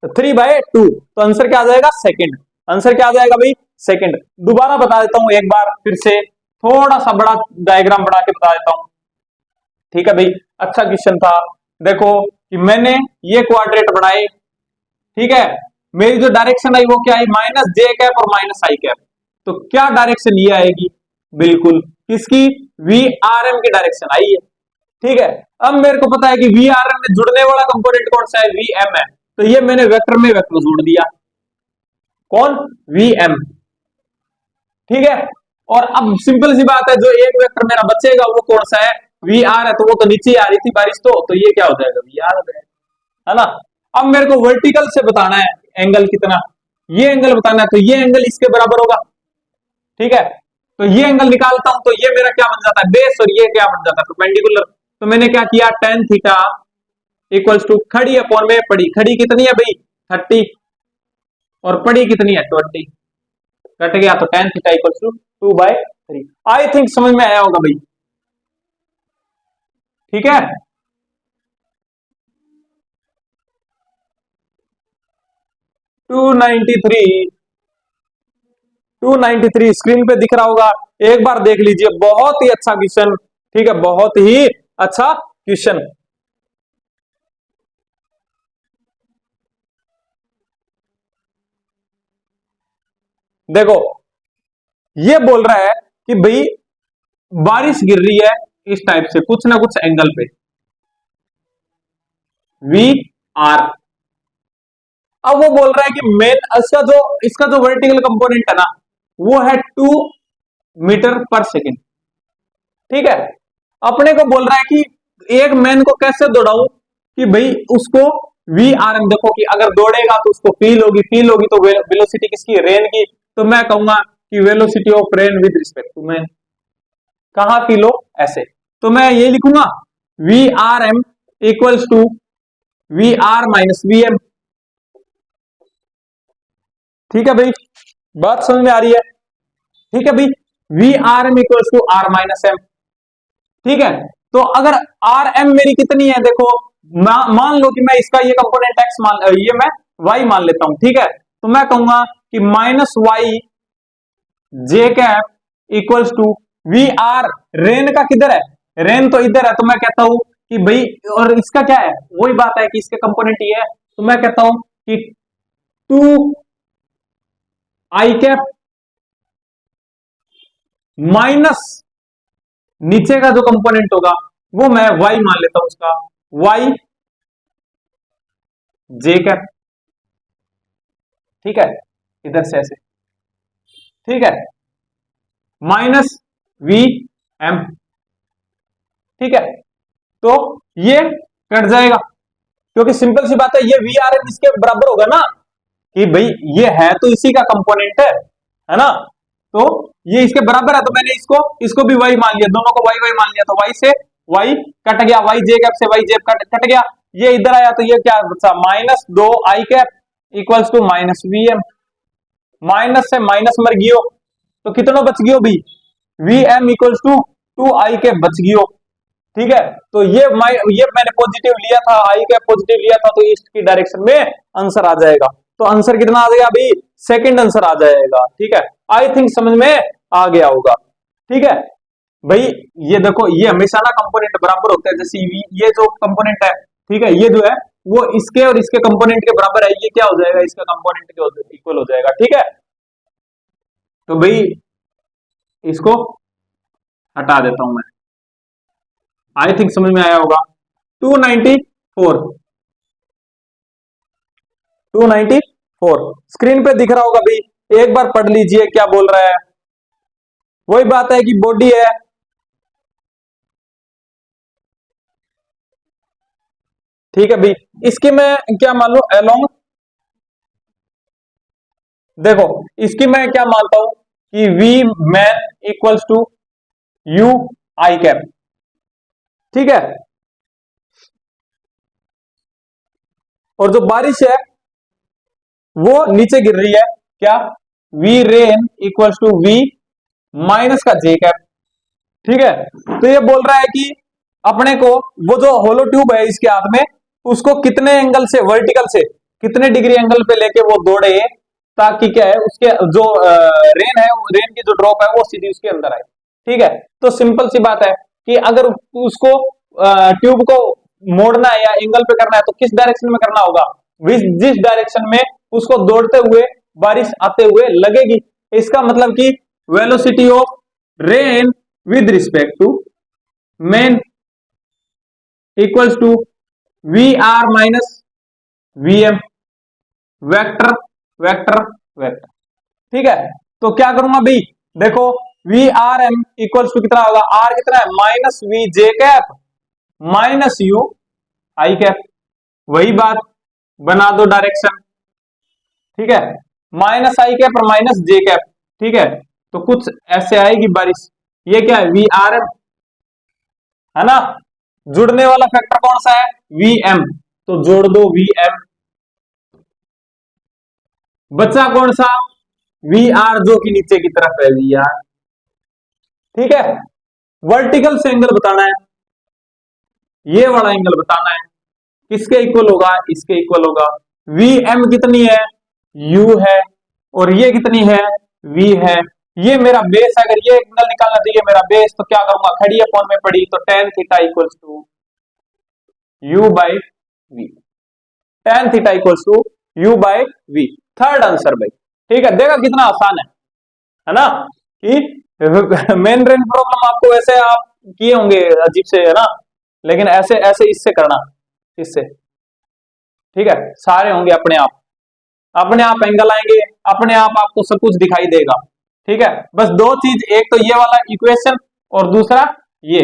3/2, तो आंसर क्या आ जाएगा सेकंड, आंसर क्या आ जाएगा भाई सेकंड। दोबारा बता देता हूं एक बार फिर से, थोड़ा सा बड़ा डायग्राम बना के बता देता हूं। ठीक है भाई, अच्छा क्वेश्चन था, देखो कि मैंने ये क्वाड्रेट बनाए, ठीक है, मेरी जो डायरेक्शन आई वो क्या आई -जे कैप और -आई कैप, तो क्या डायरेक्शन ये आएगी, बिल्कुल किसकी, वी आर एम की डायरेक्शन आई है। ठीक है, अब मेरे को पता है कि वी आर एम में जुड़ने वाला कंपोनेंट कौन सा है, वी एम है, तो ये मैंने वेक्टर में वेक्टर जोड़ दिया, कौन, वी एम। ठीक है, और अब सिंपल सी बात है, जो एक वेक्टर मेरा बचेगा वो कौन सा है, वी आर है, तो वो तो नीचे आ रही थी बारिश, तो ये क्या हो जाएगा वी आर हो जाएगा, है ना। अब मेरे को वर्टिकल से बताना है, एंगल कितना, ये एंगल बताना है, तो ये एंगल इसके बराबर होगा। ठीक है, तो ये एंगल निकालता हूं तो ये मेरा क्या बन जाता है, बेस, और ये क्या बन जाता है, परपेंडिकुलर। तो मैंने क्या किया, tan थीटा इक्वल्स टू खड़ी अपॉन में पड़ी, खड़ी कितनी है भाई 30 और पड़ी कितनी है 20, कट गया, तो tan theta equals to 2/3। I think समझ में आया होगा भाई। ठीक है, 293 293 स्क्रीन पे दिख रहा होगा, एक बार देख लीजिए, बहुत ही अच्छा क्वेश्चन। ठीक है, बहुत ही अच्छा क्वेश्चन। देखो ये बोल रहा है कि भाई बारिश गिर रही है इस टाइप से कुछ ना कुछ एंगल पे, वी आर। अब वो बोल रहा है कि मेन इसका जो वर्टिकल कंपोनेंट है ना, वो है 2 मीटर पर सेकेंड। ठीक है, अपने को बोल रहा है कि एक मैन को कैसे दौड़ाऊं कि भाई उसको वी आर एम, देखो कि अगर दौड़ेगा तो उसको फील होगी तो वेलोसिटी किसकी, रेन की। तो मैं कहूंगा कि velocity of rain with respect to man, कहां फील हो ऐसे, तो मैं ये लिखूंगा V R M equals to we are minus we M. ठीक है भाई, बात समझ में आ रही है। ठीक है भाई, V R M equals to R minus M. ठीक है, तो अगर आर एम मेरी कितनी है, देखो मान लो कि मैं इसका ये कंपोनेंट एक्स ये मैं वाई मान लेता हूं। ठीक है, तो मैं कहूंगा कि minus Y J cap equals to we R, rain का किधर है, रेन तो इधर है, तो मैं कहता हूं कि भाई, और इसका क्या है, वही बात है कि इसके कंपोनेंट ये है, तो मैं कहता हूं कि 2 आई कैप माइनस नीचे का जो कंपोनेंट होगा वो मैं वाई मान लेता हूं, उसका वाई जे कैप। ठीक है, इधर से ऐसे, ठीक है, माइनस वी एम। ठीक है, तो ये कट जाएगा, क्योंकि सिंपल सी बात है, ये वी आर एम इसके बराबर होगा ना, कि भाई ये है तो इसी का कंपोनेंट है ना, तो ये इसके बराबर है, तो मैंने इसको इसको भी वाई मान लिया, दोनों को वाई वाई मान लिया, तो वाई से वाई कट गया, वाई जे कैप से वाई जे कट गया, ये इधर आया तो ये क्या बचा, -2 i cap equals to minus we m. Minus से माइनस मर गियो, तो कितना बच गियो भी, v m equals to 2 i cap बच गियो। ठीक है, तो ये मैंने पॉजिटिव लिया था, आई कैप पॉजिटिव लिया था, तो ईस्ट की डायरेक्शन में आंसर आ जाएगा। तो आंसर कितना आ जाएगा अभी, सेकंड आंसर आ जाएगा। ठीक है, आई थिंक समझ में आ गया होगा। ठीक है भाई, ये देखो ये हमेशा ना कंपोनेंट बराबर होते हैं, जैसे ये जो कंपोनेंट है, ठीक है, ये जो है वो इसके और इसके कंपोनेंट के बराबर है, ये क्या हो जाएगा, इसका कंपोनेंट के इक्वल हो जाएगा। ठीक है, तो भाई इसको हटा देता हूं मैं, आई थिंक समझ में आया होगा। 294 294 स्क्रीन पे दिख रहा होगा भाई, एक बार पढ़ लीजिए क्या बोल रहा है। वही बात है कि बॉडी है, ठीक है भाई, इसकी मैं क्या मान लू अलोंग, देखो इसकी मैं क्या मानता हूं कि V man equals to U I cap. ठीक है, और जो बारिश है वो नीचे गिर रही है, क्या, V rain equals to V minus का जे कैप। ठीक है, तो ये बोल रहा है कि अपने को वो जो होलो ट्यूब है इसके हाथ में, उसको कितने एंगल से, वर्टिकल से कितने डिग्री एंगल पे लेके वो दौड़े, ताकि क्या है उसके जो रेन है, रेन की जो ड्रॉप है वो सीधी उसके अंदर आए। ठीक है, तो सिंपल सी बात है कि अगर उसको ट्यूब को मोड़ना है या एंगल पे करना है तो किस डायरेक्शन में करना होगा, जिस डायरेक्शन में उसको दौड़ते हुए बारिश आते हुए लगेगी। इसका मतलब कि velocity of rain with respect to man equals to we are minus V M, vector vector vector. ठीक है, तो क्या करूंगा भाई, देखो V R M equals to कितना होगा, आर कितना है minus V J cap minus U I cap. वही बात, बना दो डायरेक्शन, ठीक है, माइनस आई कैप और माइनस जे कैप, ठीक है, तो कुछ ऐसे आएगी बारिश। ये क्या है, वी आर एम, है ना। जुड़ने वाला फैक्टर कौन सा है, वी एम, तो जोड़ दो वी एम। बचा कौन सा, वी आर, जो कि नीचे की तरफ है वी आर, ठीक है। वर्टिकल से एंगल बताना है, ये वाला एंगल बताना है, किसके इक्वल होगा, इसके इक्वल होगा। वी एम कितनी है, यू है, और ये कितनी है, वी है। ये मेरा बेस है, अगर ये एंगल निकालना चाहिए मेरा बेस, तो क्या करूंगा, खड़ी अपॉन में पड़ी, तो tan theta equals to U by V, tan theta equals to U by V. Third answer भाई, ठीक है, देखा कितना आसान है ना। कि मेन रेंज प्रॉब्लम आपको वैसे आप किए होंगे अजीब से, है ना, लेकिन ऐसे ऐसे इससे करना, इससे, ठीक है, सारे होंगे अपने आप एंगल आएंगे, अपने आप आपको सब कुछ दिखाई देगा, ठीक है। बस दो चीज, एक तो ये वाला इक्वेशन और दूसरा ये।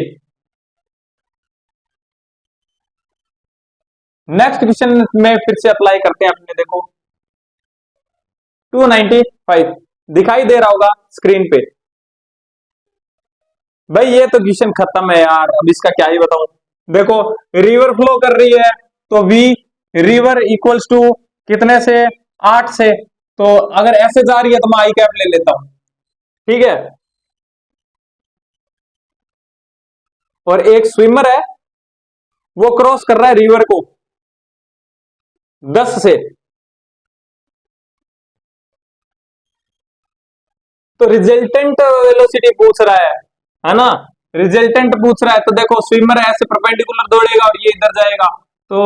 नेक्स्ट क्वेश्चन में फिर से अप्लाई करते हैं अपने, देखो 295 दिखाई दे रहा होगा स्क्रीन पे। भाई ये तो क्वेश्चन खत्म है यार, अब इसका क्या ही बताऊं। देखो रिवर फ्लो कर रही है, तो वी रिवर इक्वल्स टू कितने से, 8 से, तो अगर ऐसे जा रही है तो मैं आई कैप ले लेता हूं, ठीक है। और एक स्विमर है, वो क्रॉस कर रहा है रिवर को 10 से, तो रिजल्टेंट वेलोसिटी पूछ रहा है ना, रिजल्टेंट पूछ रहा है। तो देखो स्विमर ऐसे परपेंडिकुलर दौड़ेगा और ये इधर जाएगा, तो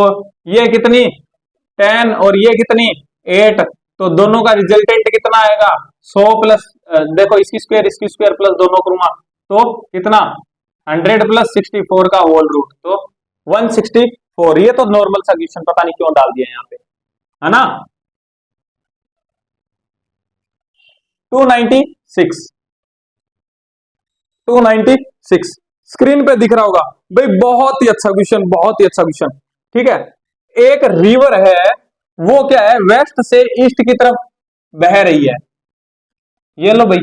ये कितनी 10 और ये कितनी 8, तो दोनों का रिजल्टेंट कितना आएगा 100 प्लस, देखो इसकी स्क्वायर प्लस दोनों करूंगा, तो कितना 100 प्लस 64 का होल रूट, तो 164। ये तो नॉर्मल सा क्वेश्चन, पता नहीं क्यों डाल दिया यहाँ पे, है ना। 296 296 स्क्रीन पे दिख रहा होगा भाई, बहुत ही अच्छा क्वेश्चन, बहुत ही अच्छा क्वेश्चन, ठीक है। एक रिवर है, वो क्या है, वेस्ट से ईस्ट की तरफ बह रही है, ये लो भाई,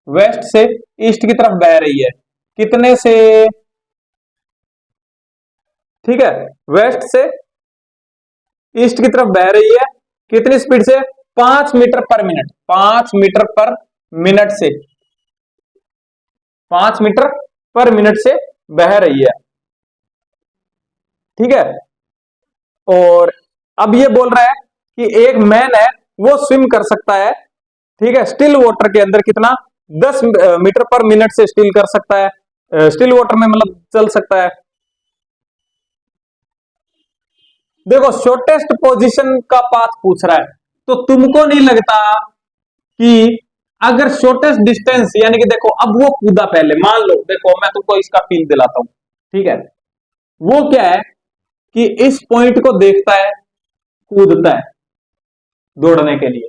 वेस्ट से ईस्ट की तरफ बह रही है, कितने से, ठीक है, वेस्ट से ईस्ट की तरफ बह रही है, कितनी स्पीड से, 5 मीटर पर मिनट, 5 मीटर पर मिनट से, 5 मीटर पर मिनट से बह रही है, ठीक है। और अब ये बोल रहा है कि एक मैन है, वो स्विम कर सकता है, ठीक है, स्टिल वाटर के अंदर कितना, 10 मीटर पर मिनट से स्टिल कर सकता है, स्टिल वाटर में मतलब चल सकता है। देखो शॉर्टेस्ट पोजीशन का पाथ पूछ रहा है, तो तुमको नहीं लगता कि अगर शॉर्टेस्ट डिस्टेंस, यानी कि देखो अब वो कूदा पहले, मान लो, देखो मैं तुमको इसका फील दिलाता हूं, ठीक है, वो क्या है कि इस पॉइंट को देखता है, कूदता है दौड़ने के लिए,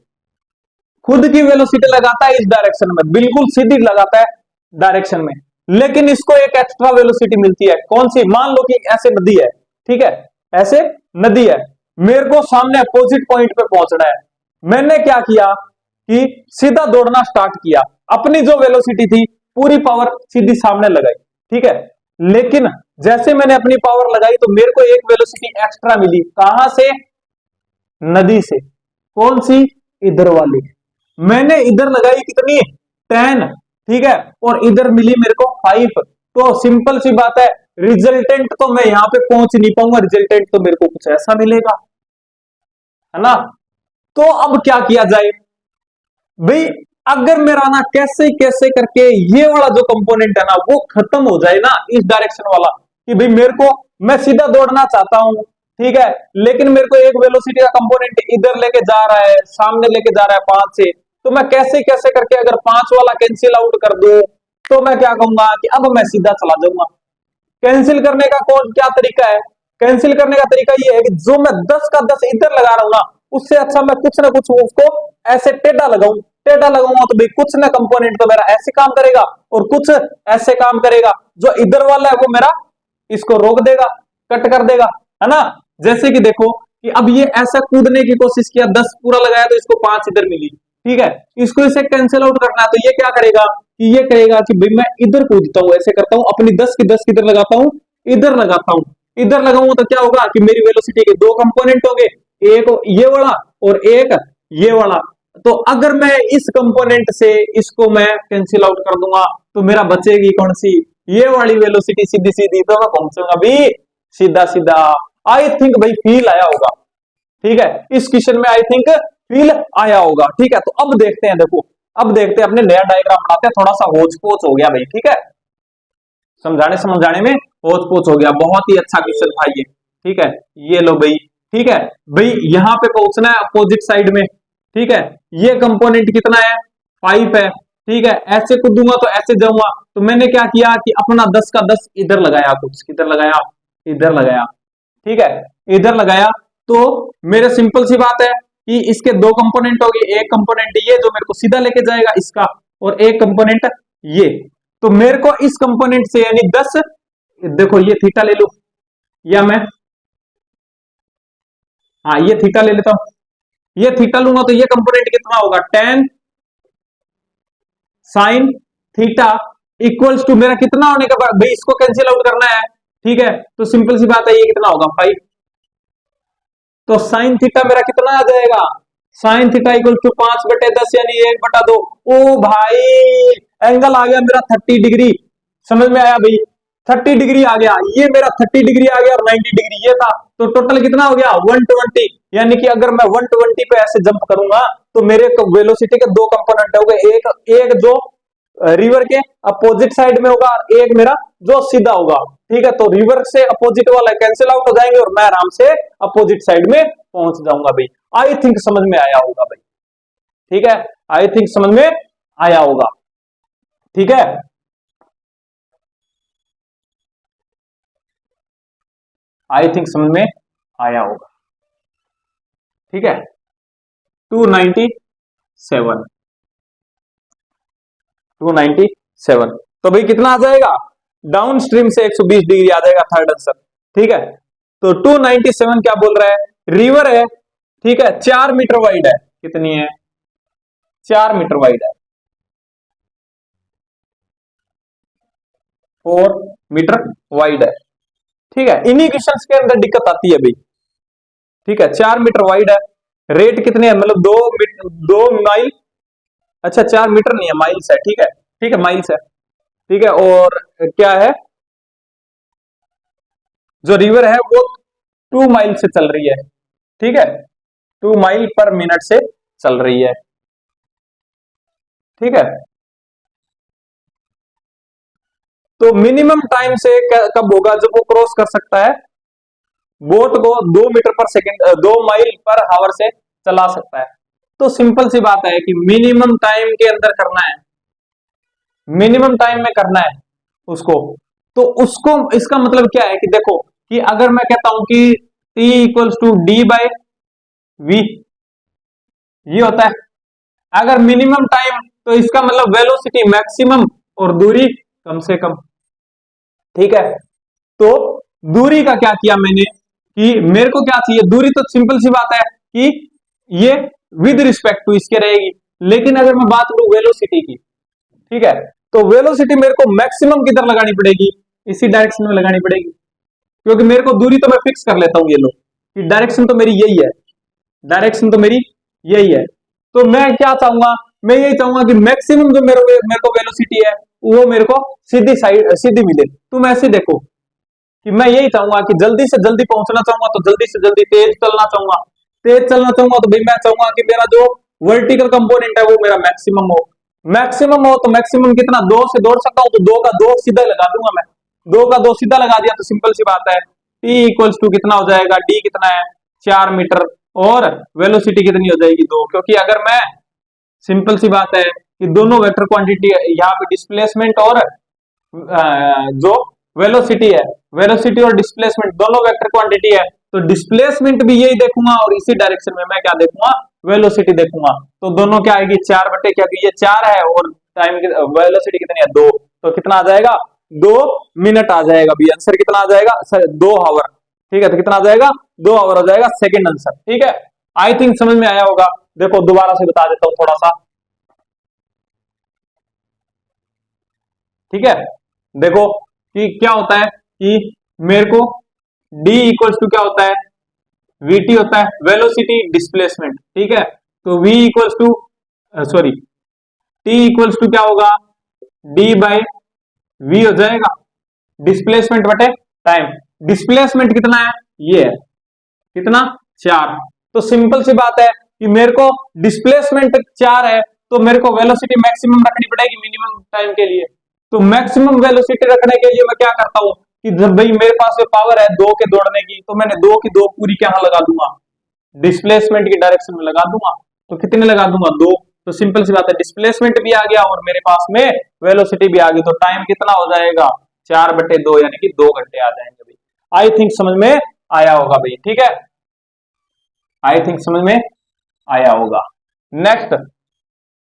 खुद की वेलोसिटी लगाता है इस डायरेक्शन में, बिल्कुल सीधी लगाता है डायरेक्शन में, लेकिन इसको एक एक्स्ट्रा वेलोसिटी मिलती है, कौन सी, मान लो कि ऐसे नदी है, ठीक है, ऐसे नदी है, मेरे को सामने अपोजिट पॉइंट पे पहुंचना है, मैंने क्या किया कि सीधा दौड़ना स्टार्ट किया, अपनी जो वेलोसिटी थी पूरी पावर सीधी सामने लगाई, ठीक है, लेकिन जैसे मैंने अपनी पावर लगाई तो मेरे को एक वेलोसिटी एक्स्ट्रा मिली, कहां से, नदी से, कौन सी, इधर वाली, मैंने इधर लगाई कितनी 10, ठीक है, और इधर मिली मेरे को 5, तो सिंपल सी बात है, रिजल्टेंट तो मैं यहां पे पहुंच नहीं पाऊंगा, रिजल्टेंट तो मेरे को कुछ ऐसा मिलेगा, है ना। तो अब क्या किया जाए भाई, अगर मेरा ना कैसे कैसे करके ये वाला जो कंपोनेंट है ना वो खत्म हो जाए ना, इस डायरेक्शन वाला, कि भाई मेरे को, मैं सीधा दौड़ना चाहता हूं, ठीक है, लेकिन मेरे को एक वेलोसिटी का कंपोनेंट इधर लेके जा रहा है, सामने लेके जा रहा है 5 से, तो मैं कैसे कैसे करके अगर 5 वाला कैंसिल आउट कर दूं, तो मैं क्या कहूंगा कि अब मैं सीधा चला जाऊंगा। कैंसिल करने का कौन क्या तरीका है, कैंसिल करने का तरीका ये है कि जो मैं 10 का 10 इधर लगा रहा हूं ना, उससे अच्छा मैं कुछ ना कुछ उसको ऐसे टेढ़ा लगाऊं, टेढ़ा लगाऊंगा तो भाई कुछ ना कंपोनेंट तो मेरा ऐसे काम करेगा और कुछ ऐसे काम करेगा, जो इधर वाला है वो मेरा इसको रोक देगा, कट कर देगा, है ना। जैसे कि देखो कि अब ये ऐसा कूदने की कोशिश किया, 10 पूरा लगाया तो इसको 5 इधर मिली, ठीक है, इसको इसे कैंसिल आउट करना है, तो ये क्या करेगा कि ये कहेगा कि भाई मैं इधर कूदता हूं, ऐसे करता हूं, अपनी 10 की 10 किधर लगाता हूं, इधर लगाता हूं, इधर लगाऊंगा तो क्या होगा कि मेरी वेलोसिटी के दो कंपोनेंट होंगे, एक ये वाला और एक ये वाला। तो अगर मैं इस कंपोनेंट से इसको मैं कैंसिल आउट कर दूंगा तो मेरा बचेगी कौन सी, ये वाली वेलोसिटी सीधी सीधी, तो मैं पहुंचूंगा भी सीधा सीधा। आई थिंक भाई फील आया होगा, ठीक है, इस क्वेश्चन में आई थिंक फील आया होगा, ठीक है। तो अब देखते हैं, देखो अब देखते हैं, अपने नया डायग्राम बनाते हैं, थोड़ा सा होच पोच हो गया भाई, ठीक है, समझाने समझाने में होच पोच हो गया, बहुत ही अच्छा क्वेश्चन था ये, ठीक है, ये लो भाई, ठीक है भाई, यहां पे पहुंचना है अपोजिट साइड में, ठीक है, ये कंपोनेंट कितना है 5 है, ठीक है, ऐसे कूदूंगा तो ऐसे जाऊंगा, तो मैंने क्या किया कि अपना 10 का 10 इधर लगाया, कुछ किधर लगाया, इधर लगाया, ठीक है, इधर लगाया, तो मेरे सिंपल सी बात है कि इसके दो कंपोनेंट हो गए, एक कंपोनेंट ये जो मेरे को सीधा लेके जाएगा इसका, और एक कंपोनेंट ये, तो मेरे को इस कंपोनेंट से यानी 10, देखो ये थीटा ले लो, या मैं, हाँ ये थीटा ले लेता हूं, ये थीटा लूंगा तो ये कंपोनेंट कितना होगा, 10 साइन थीटा इक्वल्स टू मेरा कितना होने का बाद, भाई इसको कैंसिल आउट करना है, ठीक है, तो सिंपल सी बात है, ये कितना होगा 5, तो साइन थीटा मेरा कितना आ जाएगा, साइन थीटा इक्वल टू 5/10 यानी 1/2। ओ भाई एंगल आ गया मेरा 30 डिग्री, समझ में आया भाई, 30 डिग्री आ गया, ये मेरा 30 डिग्री आ गया और 90 डिग्री ये था, तो टोटल कितना हो गया 120, यानी कि अगर मैं 120 पे ऐसे जंप करूंगा तो मेरे वेलोसिटी के दो कंपोनेंट हो गए, एक जो रिवर के अपोजिट साइड में होगा, एक मेरा जो सीधा होगा, ठीक है, तो रिवर से अपोजिट वाला कैंसिल आउट हो जाएंगे और मैं आराम से अपोजिट साइड में पहुंच जाऊंगा भाई। आई थिंक समझ में आया होगा भाई, ठीक है, आई थिंक समझ में आया होगा, ठीक है, आई थिंक समझ में आया होगा, ठीक है। 297 297, तो भाई कितना आ जाएगा, डाउन स्ट्रीम से 120 डिग्री आ जाएगा थर्ड आंसर, ठीक है। तो 297 क्या बोल रहा है, रिवर है, ठीक है, 4 मीटर वाइड है, कितनी है 4 मीटर वाइड है, 4 मीटर वाइड है, ठीक है, इन्हीं क्वेश्चंस के अंदर दिक्कत आती है भाई, ठीक है, 4 मीटर वाइड है, रेट कितने है, मतलब 2 माइल, अच्छा 4 मीटर नहीं है, माइल्स है, ठीक है, ठीक है माइल्स है, ठीक है, और क्या है, जो रिवर है वो 2 माइल से चल रही है, ठीक है, 2 माइल पर मिनट से चल रही है, ठीक है। तो मिनिमम टाइम से कब होगा जब वो क्रॉस कर सकता है, बोट को 2 मीटर पर सेकंड 2 माइल पर हावर से चला सकता है, तो सिंपल सी बात है कि मिनिमम टाइम के अंदर करना है, मिनिमम टाइम में करना है उसको, तो उसको इसका मतलब क्या है कि देखो कि अगर मैं कहता हूं कि T इक्वल्स टू D/V, ये होता है अगर मिनिमम टाइम, तो इसका मतलब वेलोसिटी मैक्सिमम और दूरी कम से कम, ठीक है। तो दूरी का क्या किया मैंने कि मेरे को क्या चाहिए, दूरी तो सिंपल सी बात है कि ये विद रिस्पेक्ट टू इसके रहेगी, लेकिन अगर मैं बात करूं वेलोसिटी की, ठीक है, तो वेलोसिटी मेरे को मैक्सिमम किधर लगानी पड़ेगी, इसी डायरेक्शन में लगानी पड़ेगी, क्योंकि मेरे को दूरी तो मैं फिक्स कर लेता हूं, ये लो कि डायरेक्शन तो मेरी यही है, डायरेक्शन तो मेरी यही है, तो मैं क्या चाहूंगा, मैं यही चाहूंगा कि मैक्सिमम जो मेरे को वेलोसिटी है वो मेरे को सीधी साइड सीधी मिले। तुम ऐसे देखो कि मैं यही चाहूंगा कि जल्दी से जल्दी पहुंचना चाहूंगा तो जल्दी से जल्दी तेज चलना चाहूंगा, तेज चलना चाहूंगा तो भाई मैं चाहूंगा कि मेरा जो वर्टिकल कंपोनेंट है वो मेरा मैक्सिमम हो, मैक्सिमम हो तो मैक्सिमम कितना 2 से दौड़ सकता हूं, तो 2 का 2 सीधा लगा दूंगा मैं, 2 का 2 सीधा लगा दिया तो सिंपल सी बात है T इक्वल्स टू कितना हो जाएगा, D कितना है 4 मीटर और वेलोसिटी कितनी हो जाएगी 2, क्योंकि अगर मैं सिंपल सी बात है कि दोनों वेक्टर क्वांटिटी यहाँ पे डिस्प्लेसमेंट और जो वेलोसिटी है, वेलोसिटी और डिस्प्लेसमेंट दोनों वेक्टर क्वांटिटी है, तो डिस्प्लेसमेंट भी यही देखूंगा और इसी डायरेक्शन में मैं क्या देखूंगा, वेलोसिटी देखूंगा, तो दोनों क्या आएगी 4 क्योंकि ये 4 है और टाइम वेलोसिटी कितनी है 2, तो कितना आ जाएगा 2 मिनट आ जाएगा भी, आंसर कितना आ जाएगा 2 आवर, ठीक है, तो कितना आ जाएगा, 2 आवर हो जाएगा, सेकंड आंसर। ठीक है, आई थिंक समझ में आया होगा। देखो दोबारा से बता देता हूं थोड़ा सा। ठीक है, देखो कि क्या होता है कि मेरे को d इक्वल्स टू क्या होता है, vt होता है, वेलोसिटी डिस्प्लेसमेंट। ठीक है, तो v equals to sorry t equals to क्या होगा, d बाय v हो जाएगा, डिस्प्लेसमेंट बटे टाइम। डिस्प्लेसमेंट कितना है, ये है कितना, 4। तो सिंपल सी बात है कि मेरे को डिस्प्लेसमेंट 4 है, तो मेरे को वेलोसिटी मैक्सिमम रखनी पड़ेगी मिनिमम टाइम के लिए। तो मैक्सिमम वेलोसिटी रखने के लिए मैं क्या करता हूं कि जब भाई मेरे पास में पावर है 2 के दौड़ने की, तो मैंने 2 की 2 पूरी क्या लगा दूंगा, डिस्प्लेसमेंट की डायरेक्शन में लगा दूंगा। तो कितने लगा दूंगा, 2। तो सिंपल सी बात है, डिस्प्लेसमेंट भी आ गया और मेरे पास में वेलोसिटी भी आ गई, तो टाइम कितना हो जाएगा, 4/2 यानी कि 2 घंटे आ जाएंगे भाई। आई थिंक समझ में आया होगा भाई। ठीक है, आई थिंक समझ में आया होगा। नेक्स्ट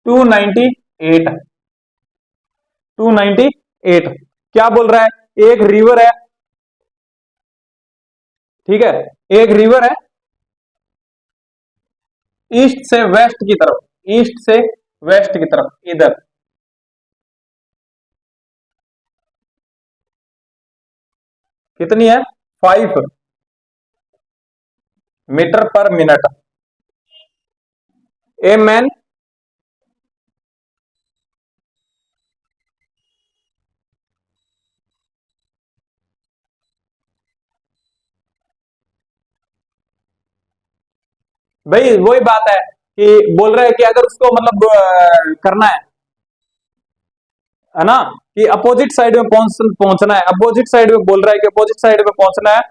298, 298 क्या बोल रहा है, एक रिवर है। ठीक है, एक रिवर है ईस्ट से वेस्ट की तरफ, ईस्ट से वेस्ट की तरफ, इधर कितनी है, 5 मीटर पर मिनट। ए मैन भाई वही बात है कि बोल रहे हैं कि अगर उसको मतलब करना है ना, कि अपोजिट साइड में पहुंचना है, अपोजिट साइड में बोल रहा है कि अपोजिट साइड में पहुंचना है,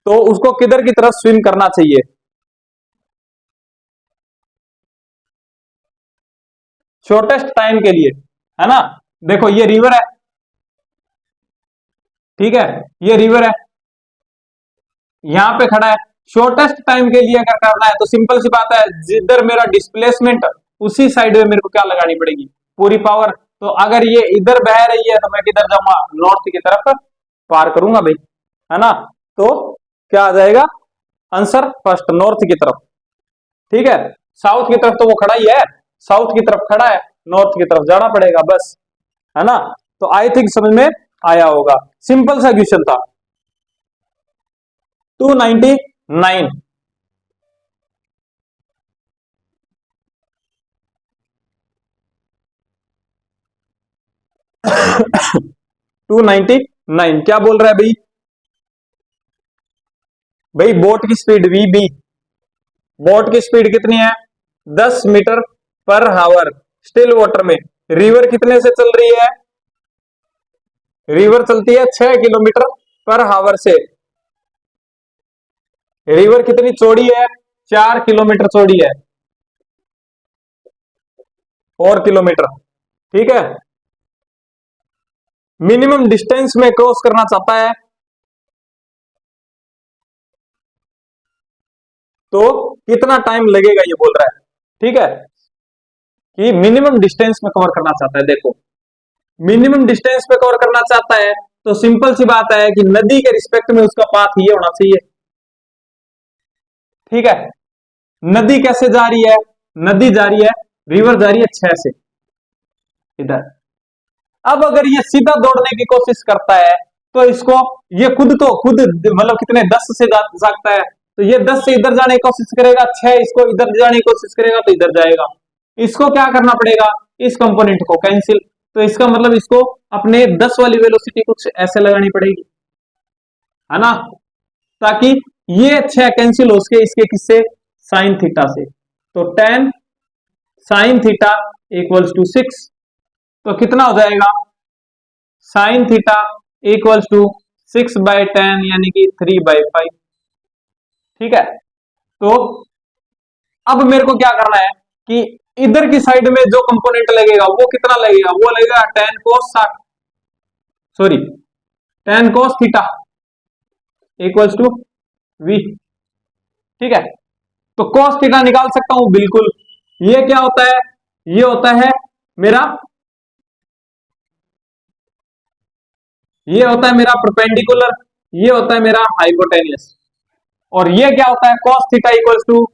तो उसको किधर की तरफ स्विम करना चाहिए, शॉर्टेस्ट टाइम के लिए, है ना। देखो ये रिवर है, ठीक है, ये रिवर है, यहां पे खड़ा है, शॉर्टेस्ट टाइम के लिए अगर करना है तो सिंपल सी बात है, जिधर मेरा डिस्प्लेसमेंट उसी साइड में मेरे को क्या लगानी पड़ेगी, पूरी पावर। तो अगर ये इधर बह रही है तो मैं किधर जाऊंगा, नॉर्थ की तरफ पार करूंगा भाई, है ना। तो क्या आ जाएगा आंसर, फर्स्ट नॉर्थ की तरफ। ठीक है, साउथ की तरफ तो वो खड़ा ही है, साउथ की तरफ खड़ा है, नॉर्थ की तरफ जाना पड़ेगा बस, है ना। तो आई थिंक समझ में आया होगा, सिंपल सा क्वेश्चन था। 299 299 क्या बोल रहा है भाई, भाई बोट की स्पीड वीबी, बोट की स्पीड कितनी है, 10 मीटर पर हावर स्टिल वाटर में। रिवर कितने से चल रही है, रिवर चलती है 6 किलोमीटर पर हावर से। रिवर कितनी चौड़ी है, 4 किलोमीटर चौड़ी है, 4 किलोमीटर। ठीक है, मिनिमम डिस्टेंस में क्रॉस करना चाहता है तो कितना टाइम लगेगा, ये बोल रहा है। ठीक है, कि मिनिमम डिस्टेंस में कवर करना चाहता है। देखो मिनिमम डिस्टेंस पे कवर करना चाहता है तो सिंपल सी बात है कि नदी के रिस्पेक्ट में उसका पाथ ये होना चाहिए। ठीक है, नदी कैसे जा रही है, नदी जा रही है, रिवर जा रही है 6 से इधर। अब अगर ये सीधा दौड़ने की कोशिश करता है तो इसको, ये खुद तो खुद मतलब कितने 10 से जा सकता है, तो ये 10 से इधर जाने की कोशिश करेगा, 6 इसको इधर जाने की कोशिश करेगा तो इधर जाएगा। इसको क्या करना पड़ेगा, इस कंपोनेंट को कैंसिल, तो इसका मतलब इसको अपने 10 वाली वेलोसिटी कुछ ऐसे लगानी पड़ेगी, है ना, ताकि ये 6 कैंसिल हो सके इसके किससे, साइन थीटा से। तो 10 साइन थीटा इक्वल्स टू 6, तो कितना हो जाएगा, साइन थीटा इक्वल्स टू 6/10 यानी कि 3/5। ठीक है, तो अब मेरे को क्या करना है कि इधर की साइड में जो कंपोनेंट लगेगा वो कितना लगेगा, वो लगेगा 10 cos 60, sorry 10 cos theta equals to v। ठीक है, तो cos थीटा निकाल सकता हूं बिल्कुल। ये क्या होता है, ये होता है मेरा, ये होता है मेरा परपेंडिकुलर, ये होता है मेरा हाइपोटेनियस, और ये क्या होता है, cos theta equals to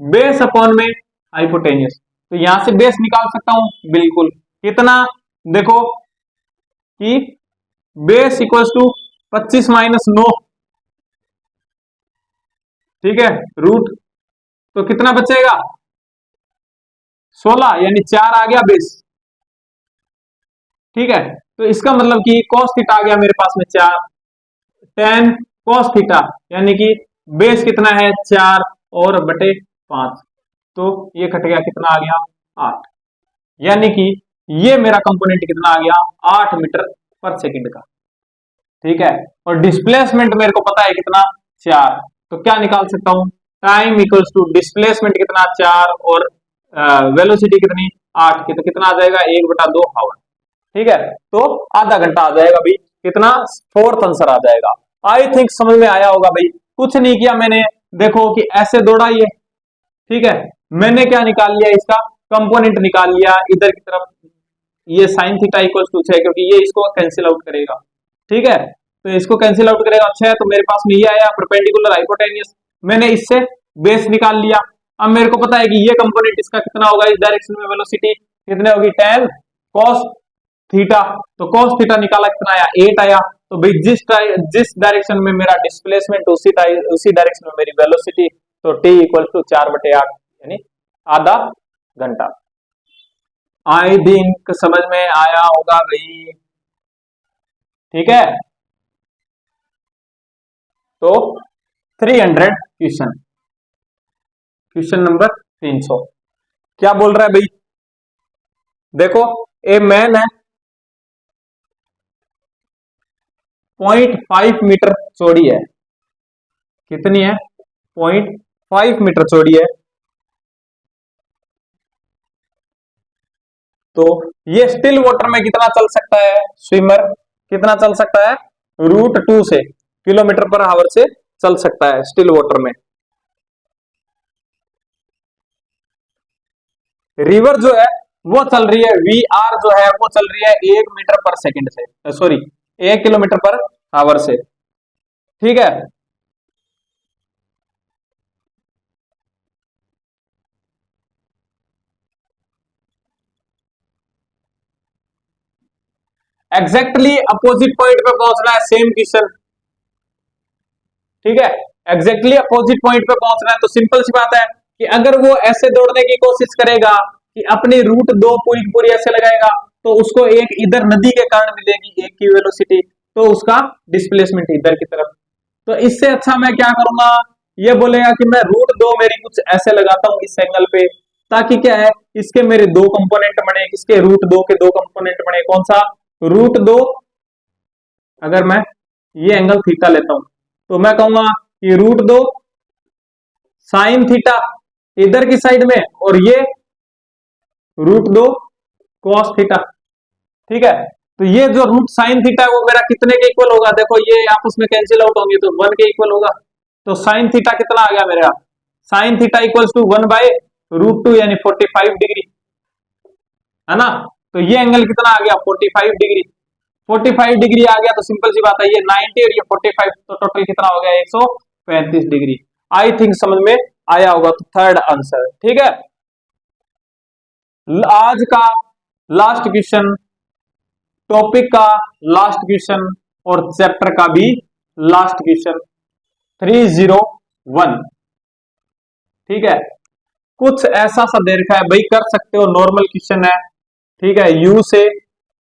base upon में हाइपोटेनियस। तो यहां से बेस निकाल सकता हूं, बिल्कुल। कितना, देखो कि बेस इक्वल्स टू 25 माइनस 9, ठीक है, रूट, तो कितना बचेगा 16, यानी 4 आ गया बेस, ठीक है। तो इसका मतलब कि cos थीटा आ गया मेरे पास में 4, tan cos थीटा, यानी कि बेस कितना है 4 और बटे 5, तो ये कट गया, कितना आ गया 8, यानी कि ये मेरा कंपोनेंट कितना आ गया 8 मीटर पर सेकंड का, ठीक है। और डिस्प्लेसमेंट मेरे को पता है कितना 4, तो क्या निकाल सकता हूं, टाइम इक्वल्स टू डिस्प्लेसमेंट कितना 4 और वेलोसिटी कितनी 8 की, तो कितना आ जाएगा 1/2 आवर, ठीक है। तो आधा घंटा आ जाएगा भाई, कितना, फोर्थ आंसर आ जाएगा। आई थिंक समझ में आया होगा भाई। कुछ नहीं किया मैंने, देखो कि ऐसे दौड़ा ये, ठीक है, मैंने क्या निकाल लिया, इसका कंपोनेंट निकाल लिया इधर की तरफ, ये साइन थीटा इक्वल्स टू 6, क्योंकि ये इसको कैंसिल आउट करेगा, ठीक है, तो इसको कैंसिल आउट करेगा 6, तो मेरे पास में ये आया परपेंडिकुलर हाइपोटेनियस, मैंने इससे बेस निकाल लिया। अब मेरे को पता है कि ये कंपोनेंट इसका कितना होगा, इस डायरेक्शन में वेलोसिटी कितने होगी, tan cos थीटा, तो cos थीटा निकाला, कितना आया 8 आया। तो भाई जिस डायरेक्शन में मेरा डिस्प्लेसमेंट उसी डायरेक्शन में मेरी वेलोसिटी, तो t इक्वल टू 4/8, यानी आधा घंटा। आई थिंक समझ में आया होगा भाई, ठीक है। तो 300 क्वेश्चन, क्वेश्चन नंबर 300 क्या बोल रहा है भाई, देखो ए मैन है 0.5 मीटर चौड़ी है, कितनी है 0.5 मीटर चौड़ी है, तो ये स्टिल वाटर में कितना चल सकता है, स्विमर कितना चल सकता है, √2 से किलोमीटर पर आवर से चल सकता है स्टिल वाटर में। रिवर जो है वो चल रही है, VR जो है वो चल रही है 1 मीटर पर सेकंड से, सॉरी 1 किलोमीटर पर आवर से, ठीक है। एग्जैक्टली अपोजिट पॉइंट पे पहुंचना है, सेम क्वेश्चन, ठीक है, एग्जैक्टली अपोजिट पॉइंट पे पहुंचना है, तो सिंपल सी बात है कि अगर वो ऐसे दौड़ने की कोशिश करेगा कि अपनी √2 पूरी पूरी ऐसे लगाएगा, तो उसको एक इधर नदी के कारण मिलेगी एक की वेलोसिटी, तो उसका डिस्प्लेसमेंट इधर की तरफ। तो इससे अच्छा मैं क्या करूंगा, ये बोलेगा कि मैं √2 मेरी कुछ ऐसे लगाता हूं इस एंगल पे, ताकि क्या है, इसके मेरे दो कंपोनेंट बने, इसके √2 के दो कंपोनेंट बने, कौन सा √2, अगर मैं ये एंगल थीटा लेता हूं, तो मैं कहूंगा कि √2 साइन थीटा इधर की साइड में, और ये √2 cos थीटा, ठीक है। तो ये जो रूट साइन थीटा है वो मेरा कितने के इक्वल होगा, देखो ये आपस में कैंसिल आउट होंगे, तो 1 के इक्वल होगा, तो साइन थीटा कितना आ गया मेरा, साइन थीटा इक्वल्स टू 1/√2, यानी 45 डिग्री, है ना। तो ये एंगल कितना आ गया 45 डिग्री, 45 डिग्री आ गया, तो सिंपल सी बात है ये 90 और ये 45, तो टोटल कितना हो गया 135 डिग्री। आई थिंक समझ में आया होगा, तो थर्ड आंसर, ठीक है। आज का लास्ट क्वेश्चन, टॉपिक का लास्ट क्वेश्चन, और चैप्टर का भी लास्ट क्वेश्चन 301, ठीक है। कुछ ऐसा सा दे रखा है भाई, कर सकते हो, नॉर्मल क्वेश्चन है, ठीक है। यू से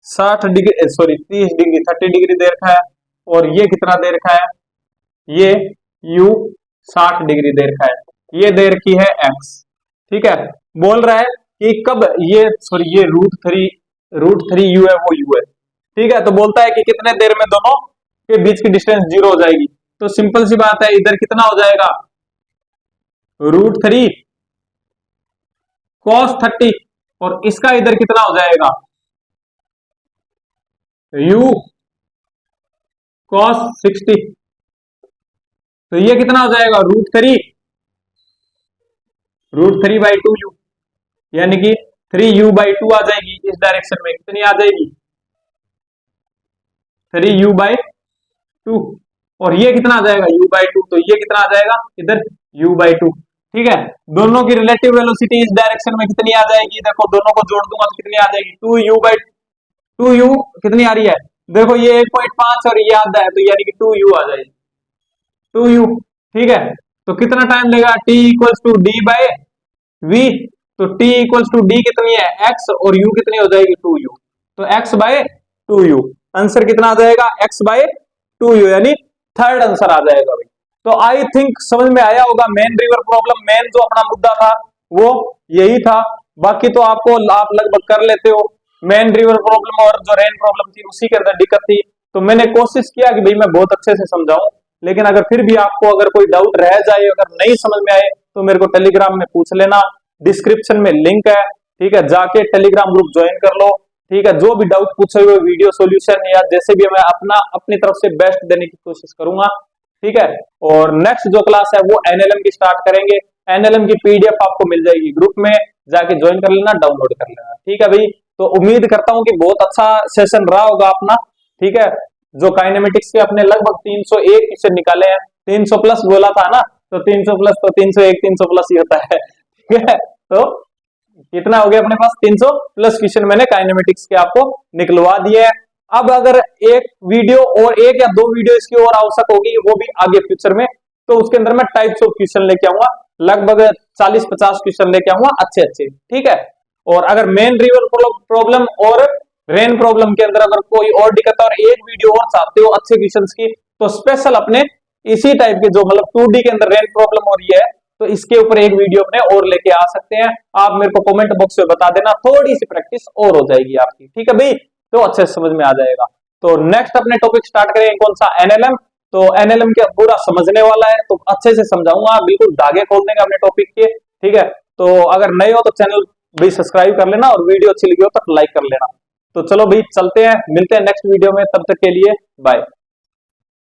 60 डिग्री, सॉरी 30 डिग्री 30 डिग्री दे रखा है, और ये कितना दे रखा है, ये यू 60 डिग्री दे रखा है, ये दे रखी है एक्स, ठीक है। बोल रहा है कि कब ये, सॉरी ये √3 यू है, वो यू है, ठीक है। तो बोलता है कि कितने देर में दोनों के बीच की डिस्टेंस 0 हो जाएगी, तो सिंपल सी बात है, इधर कितना हो जाएगा √3 cos 30, और इसका इधर कितना हो जाएगा u cos 60, तो ये कितना हो जाएगा √3/2u, यानी कि 3u/2 आ जाएगी, इस डायरेक्शन में कितनी आ जाएगी 3u/2, 2, और ये कितना आ जाएगा u/2, तो ये कितना आ जाएगा इधर u/2। ठीक है, दोनों की रिलेटिव वेलोसिटी इस डायरेक्शन में कितनी आ जाएगी, देखो दोनों को जोड़ दूंगा तो कितनी आ जाएगी 2u कितनी आ रही है, देखो ये 1.5 और ये आधा है, तो यानी कि 2u आ जाएगी 2u। ठीक है, तो कितना टाइम लेगा, t equals to D by v, तो t इक्वल्स टू डी कितनी है x, और u कितनी हो जाएगी 2u, तो x बाय 2u, आंसर कितना आ जाएगा x बाय 2u, यानी थर्ड आंसर आ जाएगा भाई। तो आई थिंक समझ में आया होगा, मेन रिवर प्रॉब्लम, मेन जो अपना मुद्दा था वो यही था, बाकी तो आपको आप लगभग कर लेते हो। मेन रिवर प्रॉब्लम और जो रेन प्रॉब्लम थी उसी के अंदर दिक्कत थी, तो मैंने कोशिश किया कि भाई मैं बहुत अच्छे से समझाऊं, लेकिन अगर फिर भी आपको अगर कोई डाउट रह जाए, अगर नहीं समझ में आए, तो मेरे को टेलीग्राम में पूछ लेना, डिस्क्रिप्शन में लिंक है, ठीक है, जाके टेलीग्राम ग्रुप ज्वाइन कर लो। ठीक है, जो भी डाउट पूछे हुए वीडियो सॉल्यूशन या जैसे भी मैं अपनी तरफ से बेस्ट देने की कोशिश करूंगा। ठीक है, और नेक्स्ट जो क्लास है वो एनएलएम की स्टार्ट करेंगे, एनएलएम की पीडीएफ आपको मिल जाएगी, ग्रुप में जाके ज्वाइन कर लेना, डाउनलोड कर लेना। ठीक है भाई, तो उम्मीद करता हूं कि बहुत अच्छा सेशन रहा होगा अपना। ठीक है, जो काइनेमेटिक्स के अपने लगभग 301 क्वेश्चन निकाले हैं, 300 प्लस बोला था ना, तो 300 प्लस तो 301 300 प्लस ही होता है। ठीक है, तो कितना हो गया अपने पास 300 प्लस क्वेश्चन मैंने काइनेमेटिक्स के आपको निकलवा दिए हैं। अब अगर एक वीडियो और एक या दो वीडियो इसकी और आवश्यक होगी, वो भी आगे फ्यूचर में, तो उसके अंदर मैं टाइप्स ऑफ क्वेश्चन लेके आऊंगा, लगभग 40-50 क्वेश्चन लेके आऊंगा अच्छे अच्छे। ठीक है, और अगर मेन रिवर प्रॉब्लम और रेन प्रॉब्लम के अंदर अगर कोई और दिक्कत और एक वीडियो और चाहते हो अच्छे क्वेश्चंस की, तो स्पेशल अपने इसी टाइप के जो मतलब 2D के अंदर रेन प्रॉब्लम हो रही है, तो इसके ऊपर एक वीडियो अपने और लेके आ सकते हैं। आप मेरे को कमेंट बॉक्स में बता देना, थोड़ी सी प्रैक्टिस और हो जाएगी आपकी। ठीक है भाई, तो अच्छे से समझ में आ जाएगा। तो नेक्स्ट अपने टॉपिक स्टार्ट करेंगे, कौन सा, एनएलएम। तो एनएलएम के पूरा समझने वाला है, तो अच्छे से समझाऊंगा, बिल्कुल धागे खोल देंगे अपने टॉपिक के। ठीक है, तो अगर नए हो तो चैनल भी सब्सक्राइब कर लेना, और वीडियो अच्छी लगी हो तो लाइक कर लेना। तो चलो भाई चलते हैं, मिलते हैं नेक्स्ट वीडियो में, तब तक के लिए बाय।